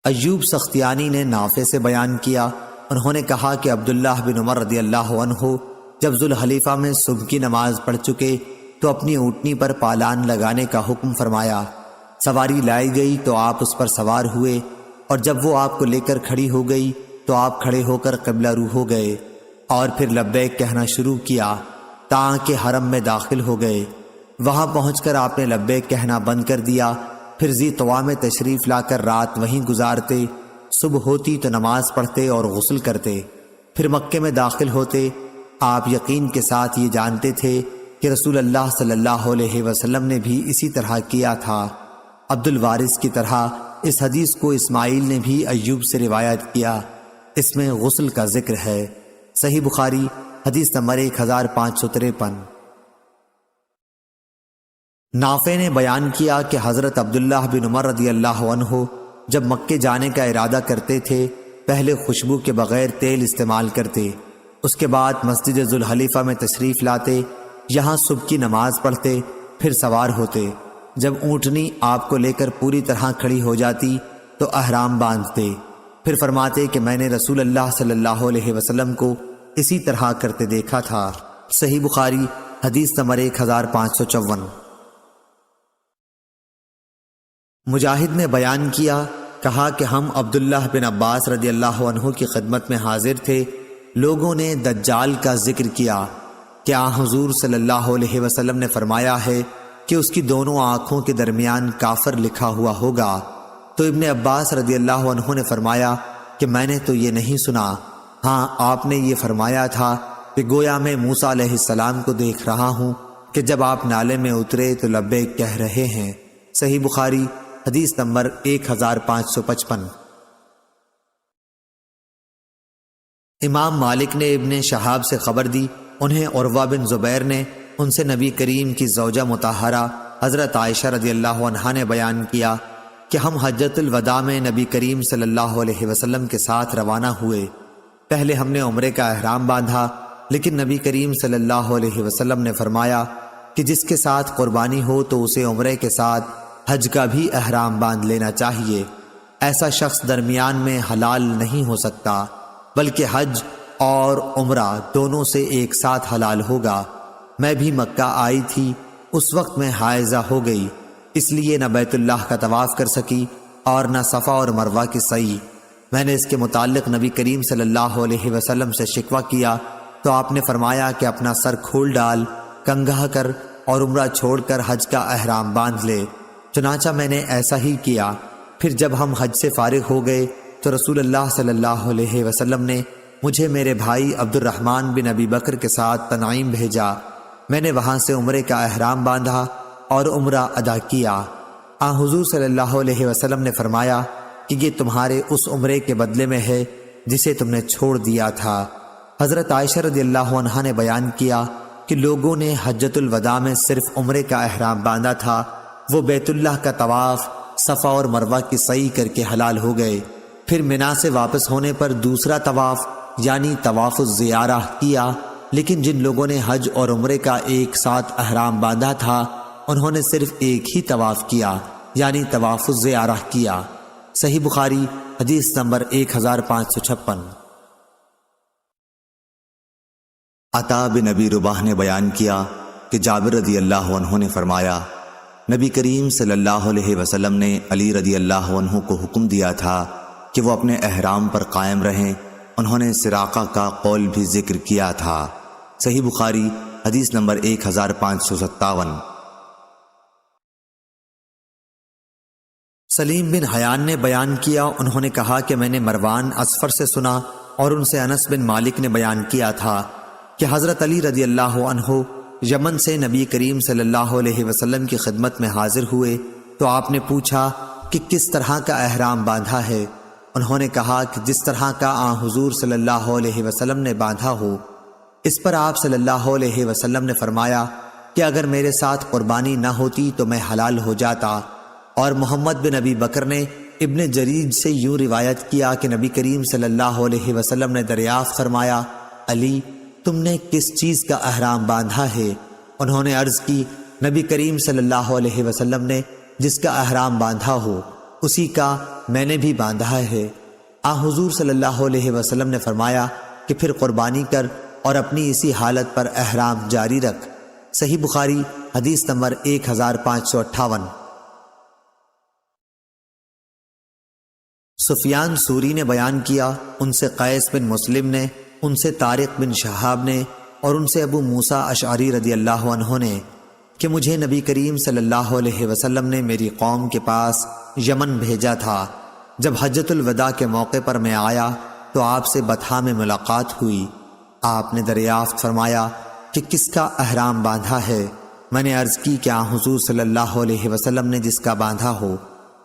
ایوب سختیانی نے نافع سے بیان کیا، انہوں نے کہا کہ عبداللہ بن عمر رضی اللہ عنہ جب ذوالحلیفہ میں صبح کی نماز پڑھ چکے تو اپنی اونٹنی پر پالان لگانے کا حکم فرمایا۔ سواری لائی گئی تو آپ اس پر سوار ہوئے اور جب وہ آپ کو لے کر کھڑی ہو گئی تو آپ کھڑے ہو کر قبلہ رو ہو گئے اور پھر لبیک کہنا شروع کیا تاکہ حرم میں داخل ہو گئے۔ وہاں پہنچ کر آپ نے لبیک کہنا بند کر دیا، پھر ذی طویٰ میں تشریف لا کر رات وہیں گزارتے، صبح ہوتی تو نماز پڑھتے اور غسل کرتے، پھر مکے میں داخل ہوتے۔ آپ یقین کے ساتھ یہ جانتے تھے کہ رسول اللہ صلی اللہ علیہ وسلم نے بھی اسی طرح کیا تھا۔ عبد الوارث کی طرح اس حدیث کو اسماعیل نے بھی ایوب سے روایت کیا، اس میں غسل کا ذکر ہے۔ صحیح بخاری حدیث نمبر 1553۔ نافع نے بیان کیا کہ حضرت عبداللہ بن عمر رضی اللہ عنہ جب مکے جانے کا ارادہ کرتے تھے پہلے خوشبو کے بغیر تیل استعمال کرتے، اس کے بعد مسجد ذوالحلیفہ میں تشریف لاتے، یہاں صبح کی نماز پڑھتے، پھر سوار ہوتے۔ جب اونٹنی آپ کو لے کر پوری طرح کھڑی ہو جاتی تو احرام باندھتے، پھر فرماتے کہ میں نے رسول اللہ صلی اللہ علیہ وسلم کو اسی طرح کرتے دیکھا تھا۔ صحیح بخاری حدیث نمبر 1554۔ مجاہد نے بیان کیا، کہا کہ ہم عبداللہ بن عباس رضی اللہ عنہ کی خدمت میں حاضر تھے۔ لوگوں نے دجال کا ذکر کیا کہ حضور صلی اللہ علیہ وسلم نے فرمایا ہے کہ اس کی دونوں آنکھوں کے درمیان کافر لکھا ہوا ہوگا۔ تو ابن عباس رضی اللہ عنہ نے فرمایا کہ میں نے تو یہ نہیں سنا، ہاں آپ نے یہ فرمایا تھا کہ گویا میں موسیٰ علیہ السلام کو دیکھ رہا ہوں کہ جب آپ نالے میں اترے تو لبیک کہہ رہے ہیں۔ صحیح بخاری حدیث نمبر 1555۔ امام مالک نے ابن شہاب سے خبر دی، انہیں عروہ بن زبیر نے، ان سے نبی کریم کی زوجہ مطہرہ حضرت عائشہ رضی اللہ عنہا نے بیان کیا کہ ہم حجۃ الوداع میں نبی کریم صلی اللہ علیہ وسلم کے ساتھ روانہ ہوئے۔ پہلے ہم نے عمرے کا احرام باندھا، لیکن نبی کریم صلی اللہ علیہ وسلم نے فرمایا کہ جس کے ساتھ قربانی ہو تو اسے عمرے کے ساتھ حج کا بھی احرام باندھ لینا چاہیے۔ ایسا شخص درمیان میں حلال نہیں ہو سکتا، بلکہ حج اور عمرہ دونوں سے ایک ساتھ حلال ہوگا۔ میں بھی مکہ آئی تھی، اس وقت میں حائضہ ہو گئی، اس لیے نہ بیت اللہ کا طواف کر سکی اور نہ صفا اور مروہ کی سعی۔ میں نے اس کے متعلق نبی کریم صلی اللہ علیہ وسلم سے شکوہ کیا تو آپ نے فرمایا کہ اپنا سر کھول ڈال، کنگھا کر اور عمرہ چھوڑ کر حج کا احرام باندھ لے۔ چنانچہ میں نے ایسا ہی کیا۔ پھر جب ہم حج سے فارغ ہو گئے تو رسول اللہ صلی اللہ علیہ وسلم نے مجھے میرے بھائی عبد الرحمن بن ابی بکر کے ساتھ تنعیم بھیجا۔ میں نے وہاں سے عمرے کا احرام باندھا اور عمرہ ادا کیا۔ حضور صلی اللہ علیہ وسلم نے فرمایا کہ یہ تمہارے اس عمرے کے بدلے میں ہے جسے تم نے چھوڑ دیا تھا۔ حضرت عائشہ رضی اللہ عنہا نے بیان کیا کہ لوگوں نے حجۃ الوداع میں صرف عمرے کا احرام باندھا تھا، وہ بیت اللہ کا طواف، صفا اور مروہ کی سعی کر کے حلال ہو گئے۔ پھر منا سے واپس ہونے پر دوسرا طواف یعنی طواف الزیارہ کیا، لیکن جن لوگوں نے حج اور عمرے کا ایک ساتھ احرام باندھا تھا انہوں نے صرف ایک ہی طواف کیا یعنی طواف الزیارہ کیا۔ صحیح بخاری حدیث نمبر 1556۔ عطا بن ابی رباح نے بیان کیا کہ جابر رضی اللہ عنہ نے فرمایا نبی کریم صلی اللہ علیہ وسلم نے علی رضی اللہ عنہ کو حکم دیا تھا کہ وہ اپنے احرام پر قائم رہیں۔ انہوں نے سراقہ کا قول بھی ذکر کیا تھا۔ صحیح بخاری حدیث نمبر 1557۔ سلیم بن حیان نے بیان کیا، انہوں نے کہا کہ میں نے مروان اصفر سے سنا اور ان سے انس بن مالک نے بیان کیا تھا کہ حضرت علی رضی اللہ عنہ یمن سے نبی کریم صلی اللہ علیہ وسلم کی خدمت میں حاضر ہوئے تو آپ نے پوچھا کہ کس طرح کا احرام باندھا ہے؟ انہوں نے کہا کہ جس طرح کا حضور صلی اللہ علیہ وسلم نے باندھا ہو۔ اس پر آپ صلی اللہ علیہ وسلم نے فرمایا کہ اگر میرے ساتھ قربانی نہ ہوتی تو میں حلال ہو جاتا۔ اور محمد بن ابی بکر نے ابن جریج سے یوں روایت کیا کہ نبی کریم صلی اللہ علیہ وسلم نے دریافت فرمایا، علی تم نے کس چیز کا احرام باندھا ہے؟ انہوں نے عرض کی، نبی کریم صلی اللہ علیہ وسلم نے جس کا احرام باندھا ہو اسی کا میں نے بھی باندھا ہے۔ حضور صلی اللہ علیہ وسلم نے فرمایا کہ پھر قربانی کر اور اپنی اسی حالت پر احرام جاری رکھ۔ صحیح بخاری حدیث نمبر 1558۔ سفیان سوری نے بیان کیا، ان سے قیس بن مسلم نے، ان سے طارق بن شہاب نے اور ان سے ابو موسیٰ اشعری رضی اللہ عنہ نے کہ مجھے نبی کریم صلی اللہ علیہ وسلم نے میری قوم کے پاس یمن بھیجا تھا۔ جب حجۃ الوداع کے موقع پر میں آیا تو آپ سے بطحا میں ملاقات ہوئی۔ آپ نے دریافت فرمایا کہ کس کا احرام باندھا ہے؟ میں نے عرض کی کہ حضور صلی اللہ علیہ وسلم نے جس کا باندھا ہو۔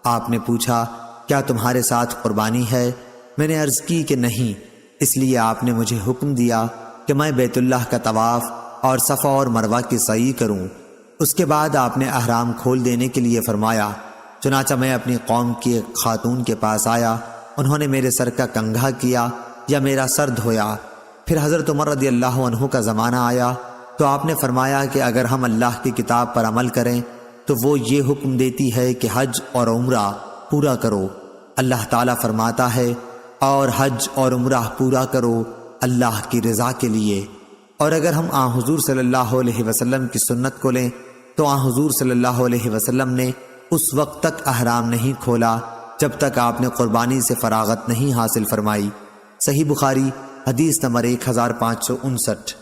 آپ نے پوچھا کیا تمہارے ساتھ قربانی ہے؟ میں نے عرض کی کہ نہیں، اس لیے آپ نے مجھے حکم دیا کہ میں بیت اللہ کا طواف اور صفا اور مروہ کی سعی کروں۔ اس کے بعد آپ نے احرام کھول دینے کے لیے فرمایا۔ چنانچہ میں اپنی قوم کی ایک خاتون کے پاس آیا، انہوں نے میرے سر کا کنگھا کیا یا میرا سر دھویا۔ پھر حضرت عمر رضی اللہ عنہ کا زمانہ آیا تو آپ نے فرمایا کہ اگر ہم اللہ کی کتاب پر عمل کریں تو وہ یہ حکم دیتی ہے کہ حج اور عمرہ پورا کرو۔ اللہ تعالیٰ فرماتا ہے اور حج اور عمرہ پورا کرو اللہ کی رضا کے لیے۔ اور اگر ہم حضور صلی اللہ علیہ وسلم کی سنت کو لیں تو حضور صلی اللہ علیہ وسلم نے اس وقت تک احرام نہیں کھولا جب تک آپ نے قربانی سے فراغت نہیں حاصل فرمائی۔ صحیح بخاری حدیث نمبر 1559۔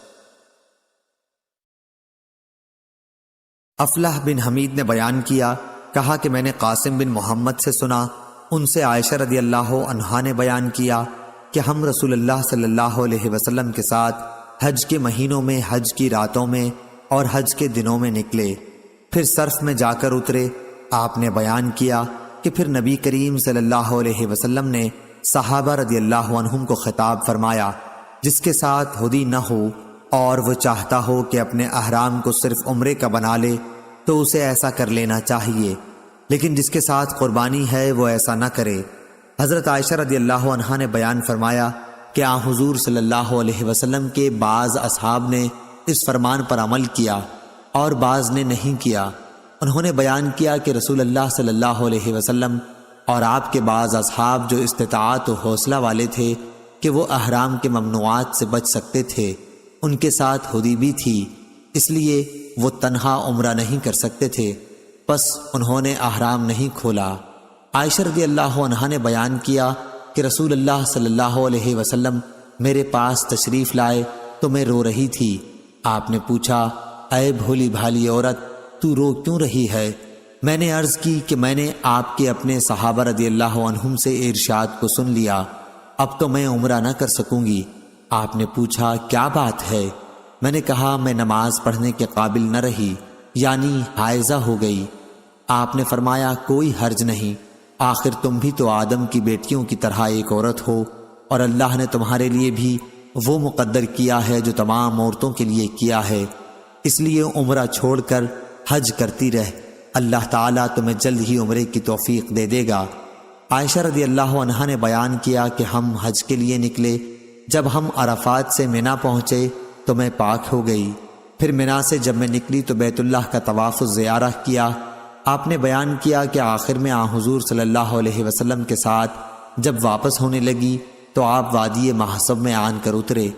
افلح بن حمید نے بیان کیا، کہا کہ میں نے قاسم بن محمد سے سنا، ان سے عائشہ رضی اللہ عنہا نے بیان کیا کہ ہم رسول اللہ صلی اللہ علیہ وسلم کے ساتھ حج کے مہینوں میں، حج کی راتوں میں اور حج کے دنوں میں نکلے، پھر صرف میں جا کر اترے۔ آپ نے بیان کیا کہ پھر نبی کریم صلی اللہ علیہ وسلم نے صحابہ رضی اللہ عنہم کو خطاب فرمایا، جس کے ساتھ ہدی نہ ہو اور وہ چاہتا ہو کہ اپنے احرام کو صرف عمرے کا بنا لے تو اسے ایسا کر لینا چاہیے، لیکن جس کے ساتھ قربانی ہے وہ ایسا نہ کرے۔ حضرت عائشہ رضی اللہ عنہا نے بیان فرمایا کہ حضور صلی اللہ علیہ وسلم کے بعض اصحاب نے اس فرمان پر عمل کیا اور بعض نے نہیں کیا۔ انہوں نے بیان کیا کہ رسول اللہ صلی اللہ علیہ وسلم اور آپ کے بعض اصحاب جو استطاعت و حوصلہ والے تھے کہ وہ احرام کے ممنوعات سے بچ سکتے تھے، ان کے ساتھ ہدی بھی تھی، اس لیے وہ تنہا عمرہ نہیں کر سکتے تھے، پس انہوں نے احرام نہیں کھولا۔ عائشہ رضی اللہ عنہا نے بیان کیا کہ رسول اللہ صلی اللہ علیہ وسلم میرے پاس تشریف لائے تو میں رو رہی تھی۔ آپ نے پوچھا، اے بھولی بھالی عورت، تو رو کیوں رہی ہے؟ میں نے عرض کی کہ میں نے آپ کے اپنے صحابہ رضی اللہ عنہم سے ارشاد کو سن لیا، اب تو میں عمرہ نہ کر سکوں گی۔ آپ نے پوچھا، کیا بات ہے؟ میں نے کہا، میں نماز پڑھنے کے قابل نہ رہی، یعنی حائضہ ہو گئی۔ آپ نے فرمایا، کوئی حرج نہیں، آخر تم بھی تو آدم کی بیٹیوں کی طرح ایک عورت ہو، اور اللہ نے تمہارے لیے بھی وہ مقدر کیا ہے جو تمام عورتوں کے لیے کیا ہے، اس لیے عمرہ چھوڑ کر حج کرتی رہ، اللہ تعالیٰ تمہیں جلد ہی عمرے کی توفیق دے دے گا۔ عائشہ رضی اللہ عنہا نے بیان کیا کہ ہم حج کے لیے نکلے، جب ہم عرفات سے منا پہنچے تو میں پاک ہو گئی، پھر منا سے جب میں نکلی تو بیت اللہ کا طواف زیارہ کیا۔ آپ نے بیان کیا کہ آخر میں حضور صلی اللہ علیہ وسلم کے ساتھ جب واپس ہونے لگی تو آپ وادی محصب میں آن کر اترے،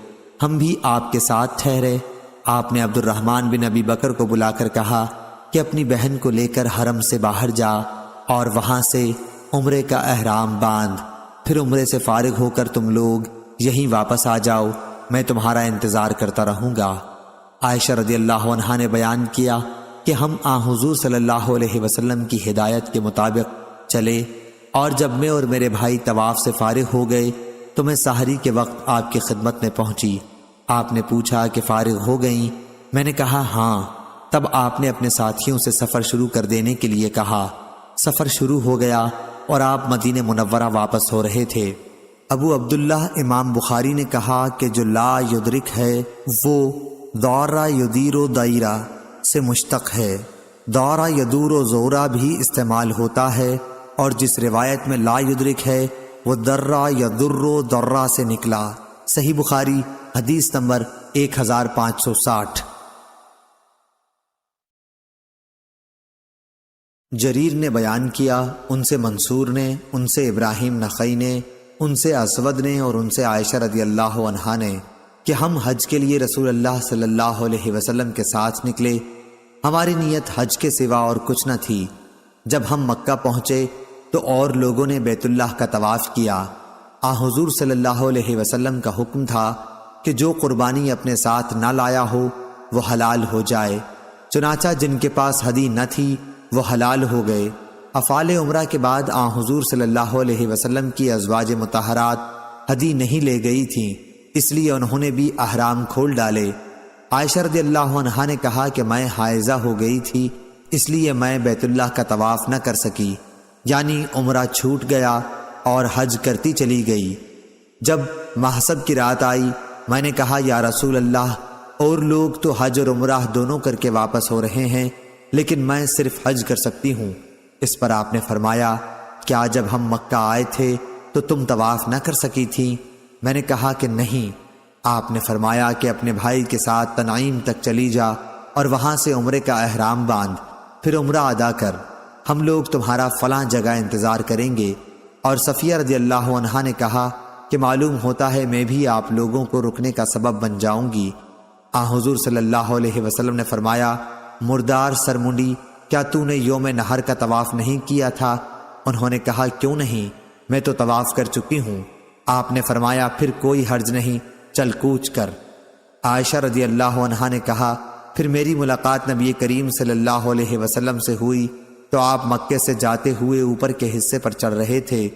ہم بھی آپ کے ساتھ ٹھہرے۔ آپ نے عبد الرحمن بن ابی بکر کو بلا کر کہا کہ اپنی بہن کو لے کر حرم سے باہر جا اور وہاں سے عمرے کا احرام باندھ، پھر عمرے سے فارغ ہو کر تم لوگ یہیں واپس آ جاؤ، میں تمہارا انتظار کرتا رہوں گا۔ عائشہ رضی اللہ عنہا نے بیان کیا کہ ہم حضور صلی اللہ علیہ وسلم کی ہدایت کے مطابق چلے، اور جب میں اور میرے بھائی طواف سے فارغ ہو گئے تو میں سحری کے وقت آپ کی خدمت میں پہنچی۔ آپ نے پوچھا کہ فارغ ہو گئیں؟ میں نے کہا ہاں۔ تب آپ نے اپنے ساتھیوں سے سفر شروع کر دینے کے لیے کہا۔ سفر شروع ہو گیا اور آپ مدینہ منورہ واپس ہو رہے تھے۔ ابو عبداللہ امام بخاری نے کہا کہ جو لا یدرک ہے وہ دورہ یدیر و دائرہ سے مشتق ہے، دورہ یدور و زورہ بھی استعمال ہوتا ہے، اور جس روایت میں لا یدرک ہے وہ درہ یدر و درہ سے نکلا۔ صحیح بخاری حدیث نمبر 1560۔ جریر نے بیان کیا، ان سے منصور نے، ان سے ابراہیم نخعی نے، ان سے اسود نے اور ان سے عائشہ رضی اللہ عنہا نے کہ ہم حج کے لیے رسول اللہ صلی اللہ علیہ وسلم کے ساتھ نکلے، ہماری نیت حج کے سوا اور کچھ نہ تھی۔ جب ہم مکہ پہنچے تو اور لوگوں نے بیت اللہ کا طواف کیا۔ حضور صلی اللہ علیہ وسلم کا حکم تھا کہ جو قربانی اپنے ساتھ نہ لایا ہو وہ حلال ہو جائے، چنانچہ جن کے پاس ہدی نہ تھی وہ حلال ہو گئے۔ افعال عمرہ کے بعد حضور صلی اللہ علیہ وسلم کی ازواج مطہرات ہدی نہیں لے گئی تھیں، اس لیے انہوں نے بھی احرام کھول ڈالے۔ عائشہ رضی اللہ عنہا نے کہا کہ میں حائضہ ہو گئی تھی، اس لیے میں بیت اللہ کا طواف نہ کر سکی، یعنی عمرہ چھوٹ گیا اور حج کرتی چلی گئی۔ جب محصب کی رات آئی میں نے کہا، یا رسول اللہ، اور لوگ تو حج اور عمرہ دونوں کر کے واپس ہو رہے ہیں، لیکن میں صرف حج کر سکتی ہوں۔ اس پر آپ نے فرمایا، کیا جب ہم مکہ آئے تھے تو تم طواف نہ کر سکی تھی؟ میں نے کہا کہ نہیں۔ آپ نے فرمایا کہ اپنے بھائی کے ساتھ تنعیم تک چلی جا اور وہاں سے عمرے کا احرام باندھ، پھر عمرہ ادا کر، ہم لوگ تمہارا فلاں جگہ انتظار کریں گے۔ اور صفیہ رضی اللہ عنہا نے کہا کہ معلوم ہوتا ہے میں بھی آپ لوگوں کو رکنے کا سبب بن جاؤں گی۔ حضور صلی اللہ علیہ وسلم نے فرمایا، مردار سرمنڈی، کیا تو نے یوم نحر کا طواف نہیں کیا تھا؟ انہوں نے کہا، کیوں نہیں، میں تو طواف کر چکی ہوں۔ آپ نے فرمایا، پھر کوئی حرج نہیں، چل کوچ کر۔ عائشہ رضی اللہ عنہا نے کہا، پھر میری ملاقات نبی کریم صلی اللہ علیہ وسلم سے ہوئی تو آپ مکے سے جاتے ہوئے اوپر کے حصے پر چڑھ رہے تھے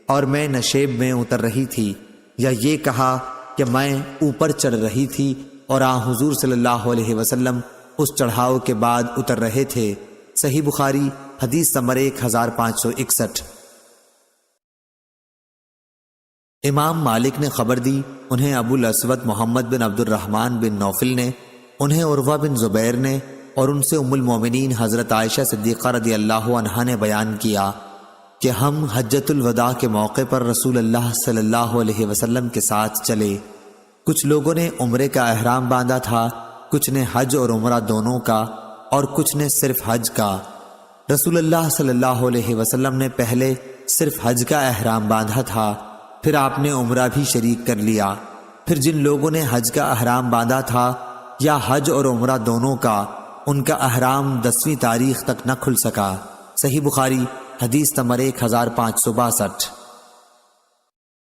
اور میں نشیب میں اتر رہی تھی، یا یہ کہا کہ میں اوپر چڑھ رہی تھی اور حضور صلی اللہ علیہ وسلم اس چڑھاؤ کے بعد اتر رہے تھے۔ صحیح بخاری حدیث نمبر 1561۔ امام مالک نے خبر دی، انہیں ابو الاسود محمد بن عبد الرحمن بن نوفل نے، انہیں عروہ بن زبیر نے، اور ان سے ام المومنین حضرت عائشہ صدیقہ رضی اللہ عنہا نے بیان کیا کہ ہم حجۃ الوداع کے موقع پر رسول اللہ صلی اللہ علیہ وسلم کے ساتھ چلے۔ کچھ لوگوں نے عمرے کا احرام باندھا تھا، کچھ نے حج اور عمرہ دونوں کا، اور کچھ نے صرف حج کا۔ رسول اللہ صلی اللہ علیہ وسلم نے پہلے صرف حج کا احرام باندھا تھا، پھر آپ نے عمرہ بھی شریک کر لیا۔ پھر جن لوگوں نے حج کا احرام باندھا تھا یا حج اور عمرہ دونوں کا، ان کا احرام 10ویں تاریخ تک نہ کھل سکا۔ صحیح بخاری حدیث نمبر 1562۔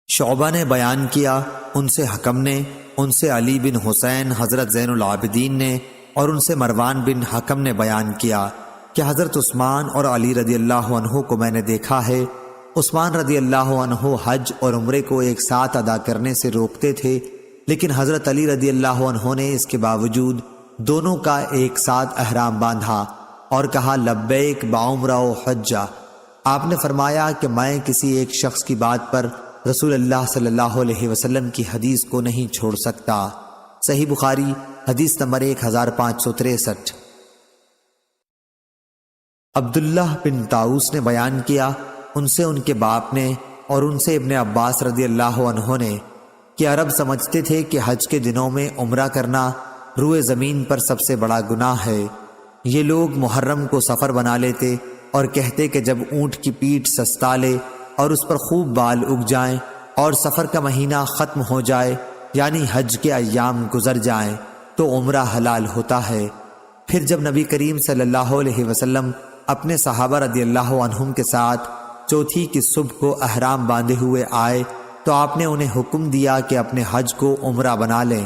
شعبہ نے بیان کیا، ان سے حکم نے، ان سے علی بن حسین حضرت زین العابدین نے، اور ان سے مروان بن حکم نے بیان کیا کہ حضرت عثمان اور علی رضی اللہ عنہ کو میں نے دیکھا ہے۔ عثمان رضی اللہ عنہ حج اور عمرے کو ایک ساتھ ادا کرنے سے روکتے تھے، لیکن حضرت علی رضی اللہ عنہ نے اس کے باوجود دونوں کا ایک ساتھ احرام باندھا اور کہا، لبیک بعمرہ و حجہ۔ آپ نے فرمایا کہ میں کسی ایک شخص کی بات پر رسول اللہ صلی اللہ علیہ وسلم کی حدیث کو نہیں چھوڑ سکتا۔ صحیح بخاری حدیث نمبر 1563۔ عبداللہ بن طاؤس نے بیان کیا، ان سے ان کے باپ نے اور ان سے ابن عباس رضی اللہ عنہ نے، کہ عرب سمجھتے تھے کہ حج کے دنوں میں عمرہ کرنا روئے زمین پر سب سے بڑا گناہ ہے۔ یہ لوگ محرم کو سفر بنا لیتے اور کہتے کہ جب اونٹ کی پیٹھ سستا لے اور اس پر خوب بال اگ جائیں اور سفر کا مہینہ ختم ہو جائے، یعنی حج کے ایام گزر جائیں، تو عمرہ حلال ہوتا ہے۔ پھر جب نبی کریم صلی اللہ علیہ وسلم اپنے صحابہ رضی اللہ عنہم کے ساتھ چوتھی کی صبح کو احرام باندھے ہوئے آئے تو آپ نے انہیں حکم دیا کہ اپنے حج کو عمرہ بنا لیں۔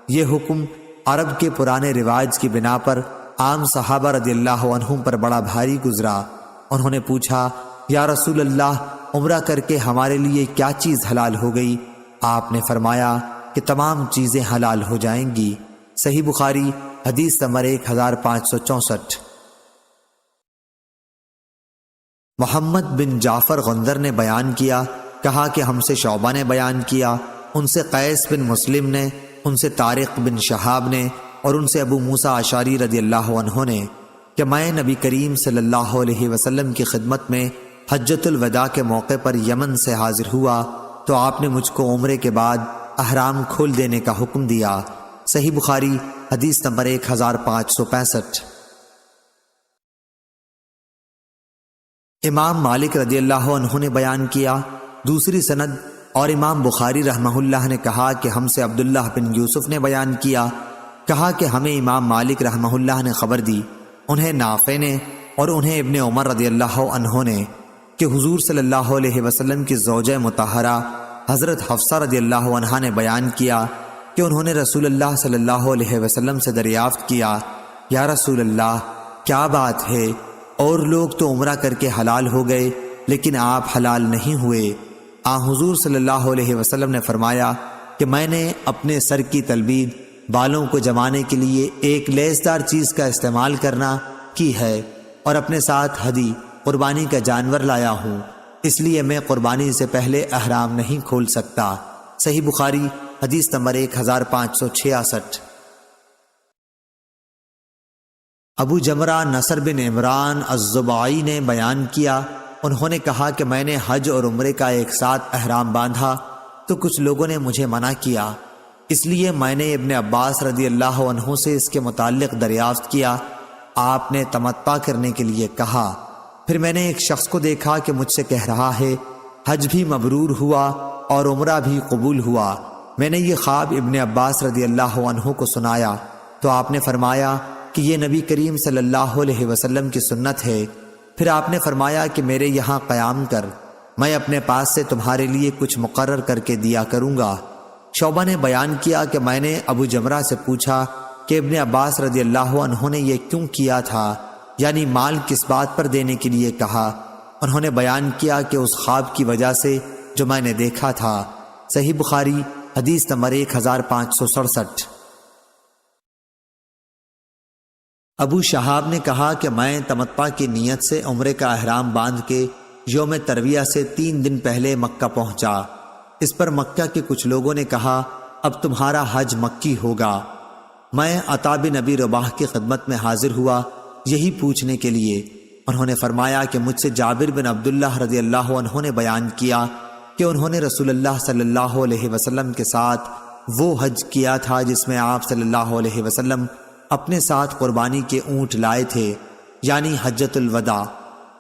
یہ حکم عرب کے پرانے رواج کی بنا پر عام صحابہ رضی اللہ عنہم پر بڑا بھاری گزرا۔ انہوں نے پوچھا، یا رسول اللہ، عمرہ کر کے ہمارے لیے کیا چیز حلال ہو گئی؟ آپ نے فرمایا کہ تمام چیزیں حلال ہو جائیں گی۔ صحیح بخاری حدیث نمبر 1564۔ محمد بن جعفر غندر نے بیان کیا، کہا کہ ہم سے شعبہ نے بیان کیا، ان سے قیس بن مسلم نے، ان سے طارق بن شہاب نے، اور ان سے ابو موسیٰ اشعری رضی اللہ عنہ نے، کہ میں نبی کریم صلی اللہ علیہ وسلم کی خدمت میں حجۃ الوداع کے موقع پر یمن سے حاضر ہوا تو آپ نے مجھ کو عمرے کے بعد احرام کھول دینے کا حکم دیا۔ صحیح بخاری حدیث نمبر 1565۔ امام مالک رضی اللہ عنہ نے بیان کیا، دوسری سند، اور امام بخاری رحمہ اللہ نے کہا کہ ہم سے عبداللہ بن یوسف نے بیان کیا، کہا کہ ہمیں امام مالک رحمہ اللہ نے خبر دی، انہیں نافع نے اور انہیں ابن عمر رضی اللہ عنہ نے، کہ حضور صلی اللہ علیہ وسلم کی زوجہ مطہرہ حضرت حفصہ رضی اللہ عنہا نے بیان کیا کہ انہوں نے رسول اللہ صلی اللہ علیہ وسلم سے دریافت کیا، یا رسول اللہ، کیا بات ہے، اور لوگ تو عمرہ کر کے حلال ہو گئے لیکن آپ حلال نہیں ہوئے؟ حضور صلی اللہ علیہ وسلم نے فرمایا کہ میں نے اپنے سر کی تلبید، بالوں کو جمانے کے لیے ایک لیسدار چیز کا استعمال کرنا کی ہے، اور اپنے ساتھ ہدی قربانی کا جانور لایا ہوں، اس لیے میں قربانی سے پہلے احرام نہیں کھول سکتا۔ صحیح بخاری حدیث نمبر 1566۔ ابو جمرہ نصر بن عمران الزبعی نے بیان کیا، انہوں نے کہا کہ میں نے حج اور عمرے کا ایک ساتھ احرام باندھا تو کچھ لوگوں نے مجھے منع کیا، اس لیے میں نے ابن عباس رضی اللہ عنہ سے اس کے متعلق دریافت کیا۔ آپ نے تمتع کرنے کے لیے کہا۔ پھر میں نے ایک شخص کو دیکھا کہ مجھ سے کہہ رہا ہے، حج بھی مبرور ہوا اور عمرہ بھی قبول ہوا۔ میں نے یہ خواب ابن عباس رضی اللہ عنہ کو سنایا تو آپ نے فرمایا کہ یہ نبی کریم صلی اللہ علیہ وسلم کی سنت ہے۔ پھر آپ نے فرمایا کہ میرے یہاں قیام کر، میں اپنے پاس سے تمہارے لیے کچھ مقرر کر کے دیا کروں گا۔ شعبہ نے بیان کیا کہ میں نے ابو جمرہ سے پوچھا کہ ابن عباس رضی اللہ عنہ نے یہ کیوں کیا تھا، یعنی مال کس بات پر دینے کے لیے کہا۔ انہوں نے بیان کیا کہ اس خواب کی وجہ سے جو میں نے دیکھا تھا۔ صحیح بخاری حدیث نمبر 1567۔ ابو شہاب نے کہا کہ میں تمتع کی نیت سے عمرے کا احرام باندھ کے یوم ترویہ سے 3 دن پہلے مکہ پہنچا۔ اس پر مکہ کے کچھ لوگوں نے کہا اب تمہارا حج مکی ہوگا۔ میں عطا بن ابی رباح کی خدمت میں حاضر ہوا یہی پوچھنے کے لیے۔ انہوں نے فرمایا کہ مجھ سے جابر بن عبداللہ رضی اللہ عنہ نے بیان کیا کہ انہوں نے رسول اللہ صلی اللہ علیہ وسلم کے ساتھ وہ حج کیا تھا جس میں آپ صلی اللہ علیہ وسلم اپنے ساتھ قربانی کے اونٹ لائے تھے، یعنی حجۃ الوداع۔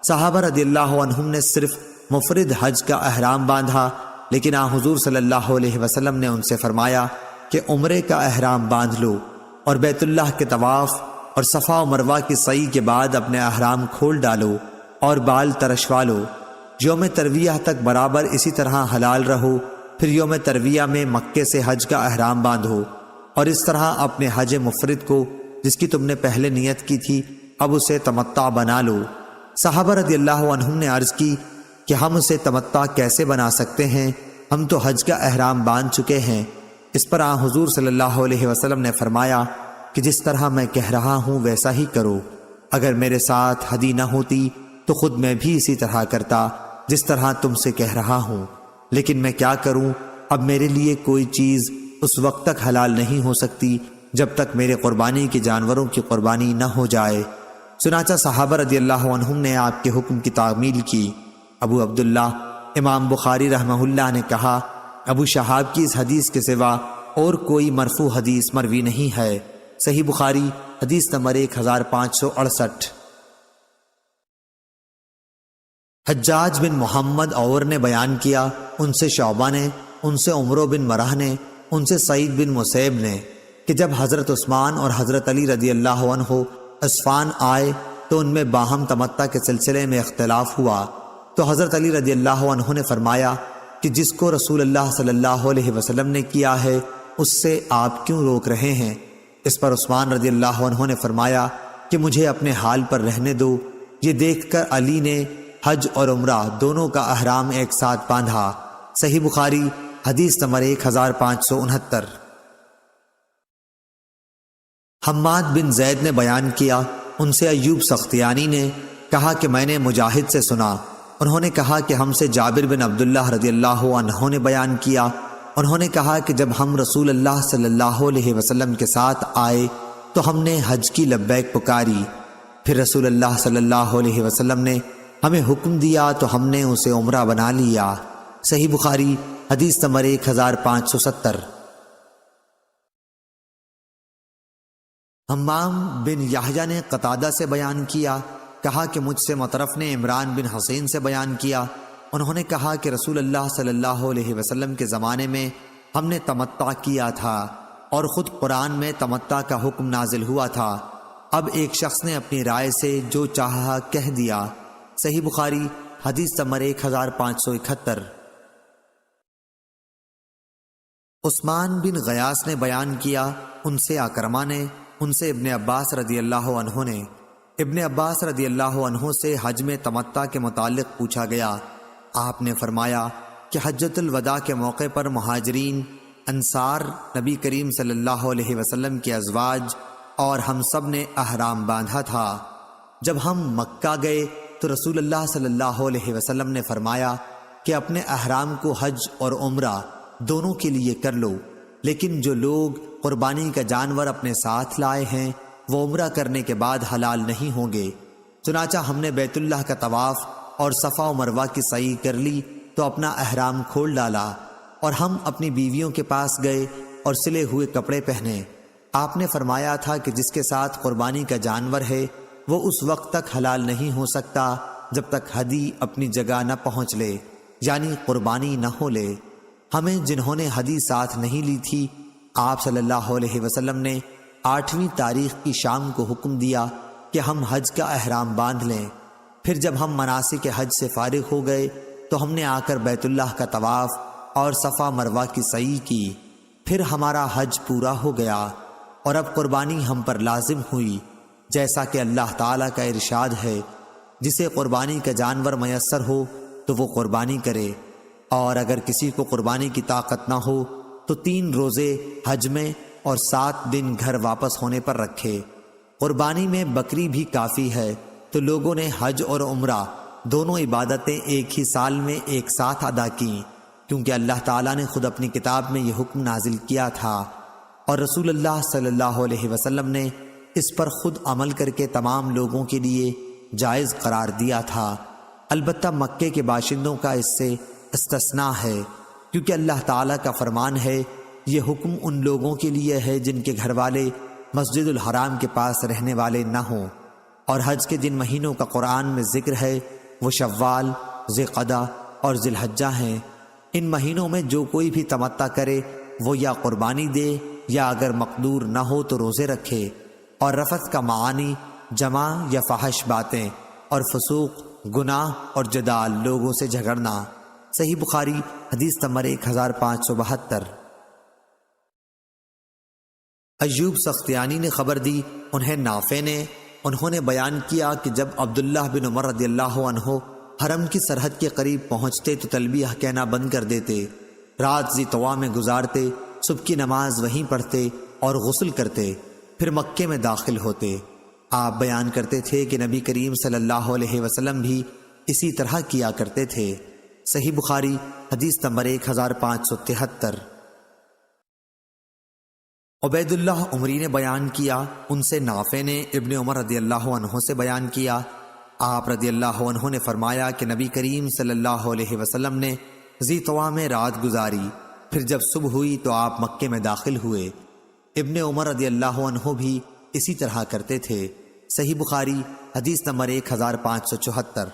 صحابہ رضی اللہ عنہم نے صرف مفرد حج کا احرام باندھا، لیکن حضور صلی اللہ علیہ وسلم نے ان سے فرمایا کہ عمرے کا احرام باندھ لو اور بیت اللہ کے طواف اور صفا و مروہ کی سعی کے بعد اپنے احرام کھول ڈالو اور بال ترشوا لو۔ یوم ترویہ تک برابر اسی طرح حلال رہو، پھر یوم ترویہ میں مکے سے حج کا احرام باندھو، اور اس طرح اپنے حج مفرد کو جس کی تم نے پہلے نیت کی تھی اب اسے تمتع بنا لو۔ صحابہ رضی اللہ عنہم نے عرض کی کہ ہم اسے تمتع کیسے بنا سکتے ہیں، ہم تو حج کا احرام باندھ چکے ہیں۔ اس پر حضور صلی اللہ علیہ وسلم نے فرمایا کہ جس طرح میں کہہ رہا ہوں ویسا ہی کرو۔ اگر میرے ساتھ ہدی نہ ہوتی تو خود میں بھی اسی طرح کرتا جس طرح تم سے کہہ رہا ہوں، لیکن میں کیا کروں، اب میرے لیے کوئی چیز اس وقت تک حلال نہیں ہو سکتی جب تک میرے قربانی کے جانوروں کی قربانی نہ ہو جائے۔ چنانچہ صحابہ رضی اللہ عنہم نے آپ کے حکم کی تعمیل کی۔ ابو عبداللہ امام بخاری رحمہ اللہ نے کہا ابو شہاب کی اس حدیث کے سوا اور کوئی مرفوع حدیث مروی نہیں ہے۔ صحیح بخاری حدیث نمبر 1568۔ حجاج بن محمد اور نے بیان کیا، ان سے شعبہ نے، ان سے عمرو بن مرہ نے، ان سے سعید بن مسیب نے کہ جب حضرت عثمان اور حضرت علی رضی اللہ عنہ عصفان آئے تو ان میں باہم تمتع کے سلسلے میں اختلاف ہوا، تو حضرت علی رضی اللہ عنہ نے فرمایا کہ جس کو رسول اللہ صلی اللہ علیہ وسلم نے کیا ہے اس سے آپ کیوں روک رہے ہیں؟ اس پر عثمان رضی اللہ عنہ نے فرمایا کہ مجھے اپنے حال پر رہنے دو۔ یہ دیکھ کر علی نے حج اور عمرہ دونوں کا احرام ایک ساتھ باندھا۔ صحیح بخاری حدیث نمبر 1569۔ حماد بن زید نے بیان کیا، ان سے ایوب سختیانی نے کہا کہ میں نے مجاہد سے سنا، انہوں نے کہا کہ ہم سے جابر بن عبداللہ رضی اللہ عنہ نے بیان کیا، انہوں نے کہا کہ جب ہم رسول اللہ صلی اللہ علیہ وسلم کے ساتھ آئے تو ہم نے حج کی لبیک پکاری، پھر رسول اللہ صلی اللہ علیہ وسلم نے ہمیں حکم دیا تو ہم نے اسے عمرہ بنا لیا۔ صحیح بخاری حدیث نمبر 1570۔ حمام بن یحییٰ نے قتادہ سے بیان کیا، کہا کہ مجھ سے مطرف نے عمران بن حسین سے بیان کیا، انہوں نے کہا کہ رسول اللہ صلی اللہ علیہ وسلم کے زمانے میں ہم نے تمتع کیا تھا اور خود قرآن میں تمتع کا حکم نازل ہوا تھا۔ اب ایک شخص نے اپنی رائے سے جو چاہا کہہ دیا۔ صحیح بخاری حدیث نمبر 1571۔ عثمان بن غیاث نے بیان کیا، ان سے اکرمہ نے، ان سے ابن عباس رضی اللہ عنہ نے، ابن عباس رضی اللہ عنہ سے حج میں تمتع کے متعلق پوچھا گیا۔ آپ نے فرمایا کہ حجۃ الوداع کے موقع پر مہاجرین، انصار، نبی کریم صلی اللہ علیہ وسلم کے ازواج اور ہم سب نے احرام باندھا تھا۔ جب ہم مکہ گئے تو رسول اللہ صلی اللہ علیہ وسلم نے فرمایا کہ اپنے احرام کو حج اور عمرہ دونوں کے لیے کر لو، لیکن جو لوگ قربانی کا جانور اپنے ساتھ لائے ہیں وہ عمرہ کرنے کے بعد حلال نہیں ہوں گے۔ چنانچہ ہم نے بیت اللہ کا طواف اور صفا و مروہ کی سعی کر لی تو اپنا احرام کھول ڈالا، اور ہم اپنی بیویوں کے پاس گئے اور سلے ہوئے کپڑے پہنے۔ آپ نے فرمایا تھا کہ جس کے ساتھ قربانی کا جانور ہے وہ اس وقت تک حلال نہیں ہو سکتا جب تک ہدی اپنی جگہ نہ پہنچ لے، یعنی قربانی نہ ہو لے۔ ہمیں جنہوں نے ہدی ساتھ نہیں لی تھی، آپ صلی اللہ علیہ وسلم نے 8ویں تاریخ کی شام کو حکم دیا کہ ہم حج کا احرام باندھ لیں۔ پھر جب ہم مناسک حج سے فارغ ہو گئے تو ہم نے آ کر بیت اللہ کا طواف اور صفا مروہ کی سعی کی۔ پھر ہمارا حج پورا ہو گیا اور اب قربانی ہم پر لازم ہوئی، جیسا کہ اللہ تعالیٰ کا ارشاد ہے، جسے قربانی کا جانور میسر ہو تو وہ قربانی کرے، اور اگر کسی کو قربانی کی طاقت نہ ہو تو 3 روزے حج میں اور 7 دن گھر واپس ہونے پر رکھے۔ قربانی میں بکری بھی کافی ہے، تو لوگوں نے حج اور عمرہ دونوں عبادتیں ایک ہی سال میں ایک ساتھ ادا کیں، کیونکہ اللہ تعالیٰ نے خود اپنی کتاب میں یہ حکم نازل کیا تھا، اور رسول اللہ صلی اللہ علیہ وسلم نے اس پر خود عمل کر کے تمام لوگوں کے لیے جائز قرار دیا تھا۔ البتہ مکے کے باشندوں کا اس سے استثناء ہے، کیونکہ اللہ تعالیٰ کا فرمان ہے، یہ حکم ان لوگوں کے لیے ہے جن کے گھر والے مسجد الحرام کے پاس رہنے والے نہ ہوں۔ اور حج کے جن مہینوں کا قرآن میں ذکر ہے وہ شوال، ذوالقعدہ اور ذی الحجہ ہیں۔ ان مہینوں میں جو کوئی بھی تمتع کرے وہ یا قربانی دے یا اگر مقدور نہ ہو تو روزے رکھے۔ اور رفث کا معانی جمع یا فحش باتیں اور فسوق، گناہ اور جدال، لوگوں سے جھگڑنا۔ صحیح بخاری حدیث نمبر 1572۔ ایوب سختیانی نے خبر دی، انہیں نافع نے، انہوں نے بیان کیا کہ جب عبداللہ بن عمر رضی اللہ عنہ حرم کی سرحد کے قریب پہنچتے تو تلبیہ کہنا بند کر دیتے، رات ذی طوا میں گزارتے، صبح کی نماز وہیں پڑھتے اور غسل کرتے، پھر مکے میں داخل ہوتے۔ آپ بیان کرتے تھے کہ نبی کریم صلی اللہ علیہ وسلم بھی اسی طرح کیا کرتے تھے۔ صحیح بخاری حدیث نمبر 1573۔ عبید اللہ عمری نے بیان کیا، ان سے نافع نے ابن عمر رضی اللہ عنہ سے بیان کیا، آپ رضی اللہ عنہ نے فرمایا کہ نبی کریم صلی اللہ علیہ وسلم نے ذی طوا میں رات گزاری، پھر جب صبح ہوئی تو آپ مکے میں داخل ہوئے۔ ابن عمر رضی اللہ عنہ بھی اسی طرح کرتے تھے۔ صحیح بخاری حدیث نمبر 1574۔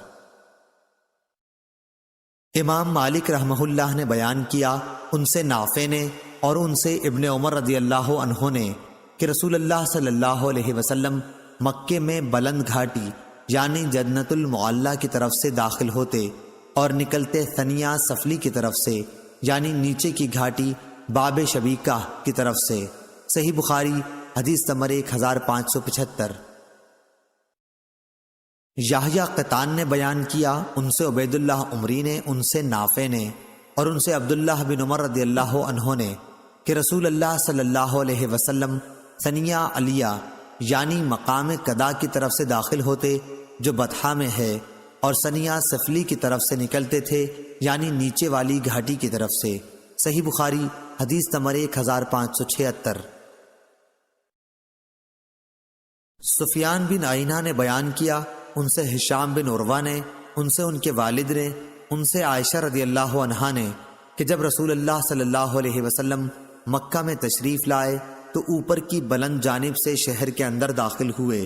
امام مالک رحمہ اللہ نے بیان کیا، ان سے نافع نے اور ان سے ابن عمر رضی اللہ عنہ نے کہ رسول اللہ صلی اللہ علیہ وسلم مکے میں بلند گھاٹی یعنی جنت المعلی کی طرف سے داخل ہوتے اور نکلتے ثنیہ سفلی کی طرف سے یعنی نیچے کی گھاٹی باب شبیکہ کی طرف سے۔ صحیح بخاری حدیث نمبر 1575۔ یحییٰ قطان نے بیان کیا، ان سے عبید اللہ عمری نے، ان سے نافع نے اور ان سے عبداللہ بن عمر رضی اللہ عنہ نے کہ رسول اللہ صلی اللہ علیہ وسلم ثنیہ علیہ یعنی مقام قدا کی طرف سے داخل ہوتے جو بطحہ میں ہے، اور ثنیہ سفلی کی طرف سے نکلتے تھے یعنی نیچے والی گھاٹی کی طرف سے۔ صحیح بخاری حدیث نمبر 1576۔ سفیان بن عینہ نے بیان کیا، ان سے ہشام بن عروہ نے، ان سے ان کے والد نے، ان سے عائشہ رضی اللہ عنہا نے کہ جب رسول اللہ صلی اللہ علیہ وسلم مکہ میں تشریف لائے تو اوپر کی بلند جانب سے شہر کے اندر داخل ہوئے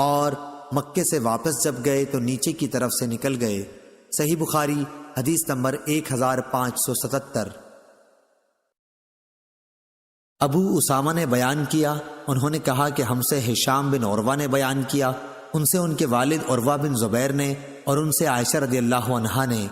اور مکے سے واپس جب گئے تو نیچے کی طرف سے نکل گئے۔ صحیح بخاری حدیث نمبر 1577۔ ابو اسامہ نے بیان کیا، انہوں نے کہا کہ ہم سے ہشام بن عروہ نے بیان کیا، ان سے ان کے والد عروہ بن زبیر نے اور ان سے عائشہ رضی اللہ عنہا نے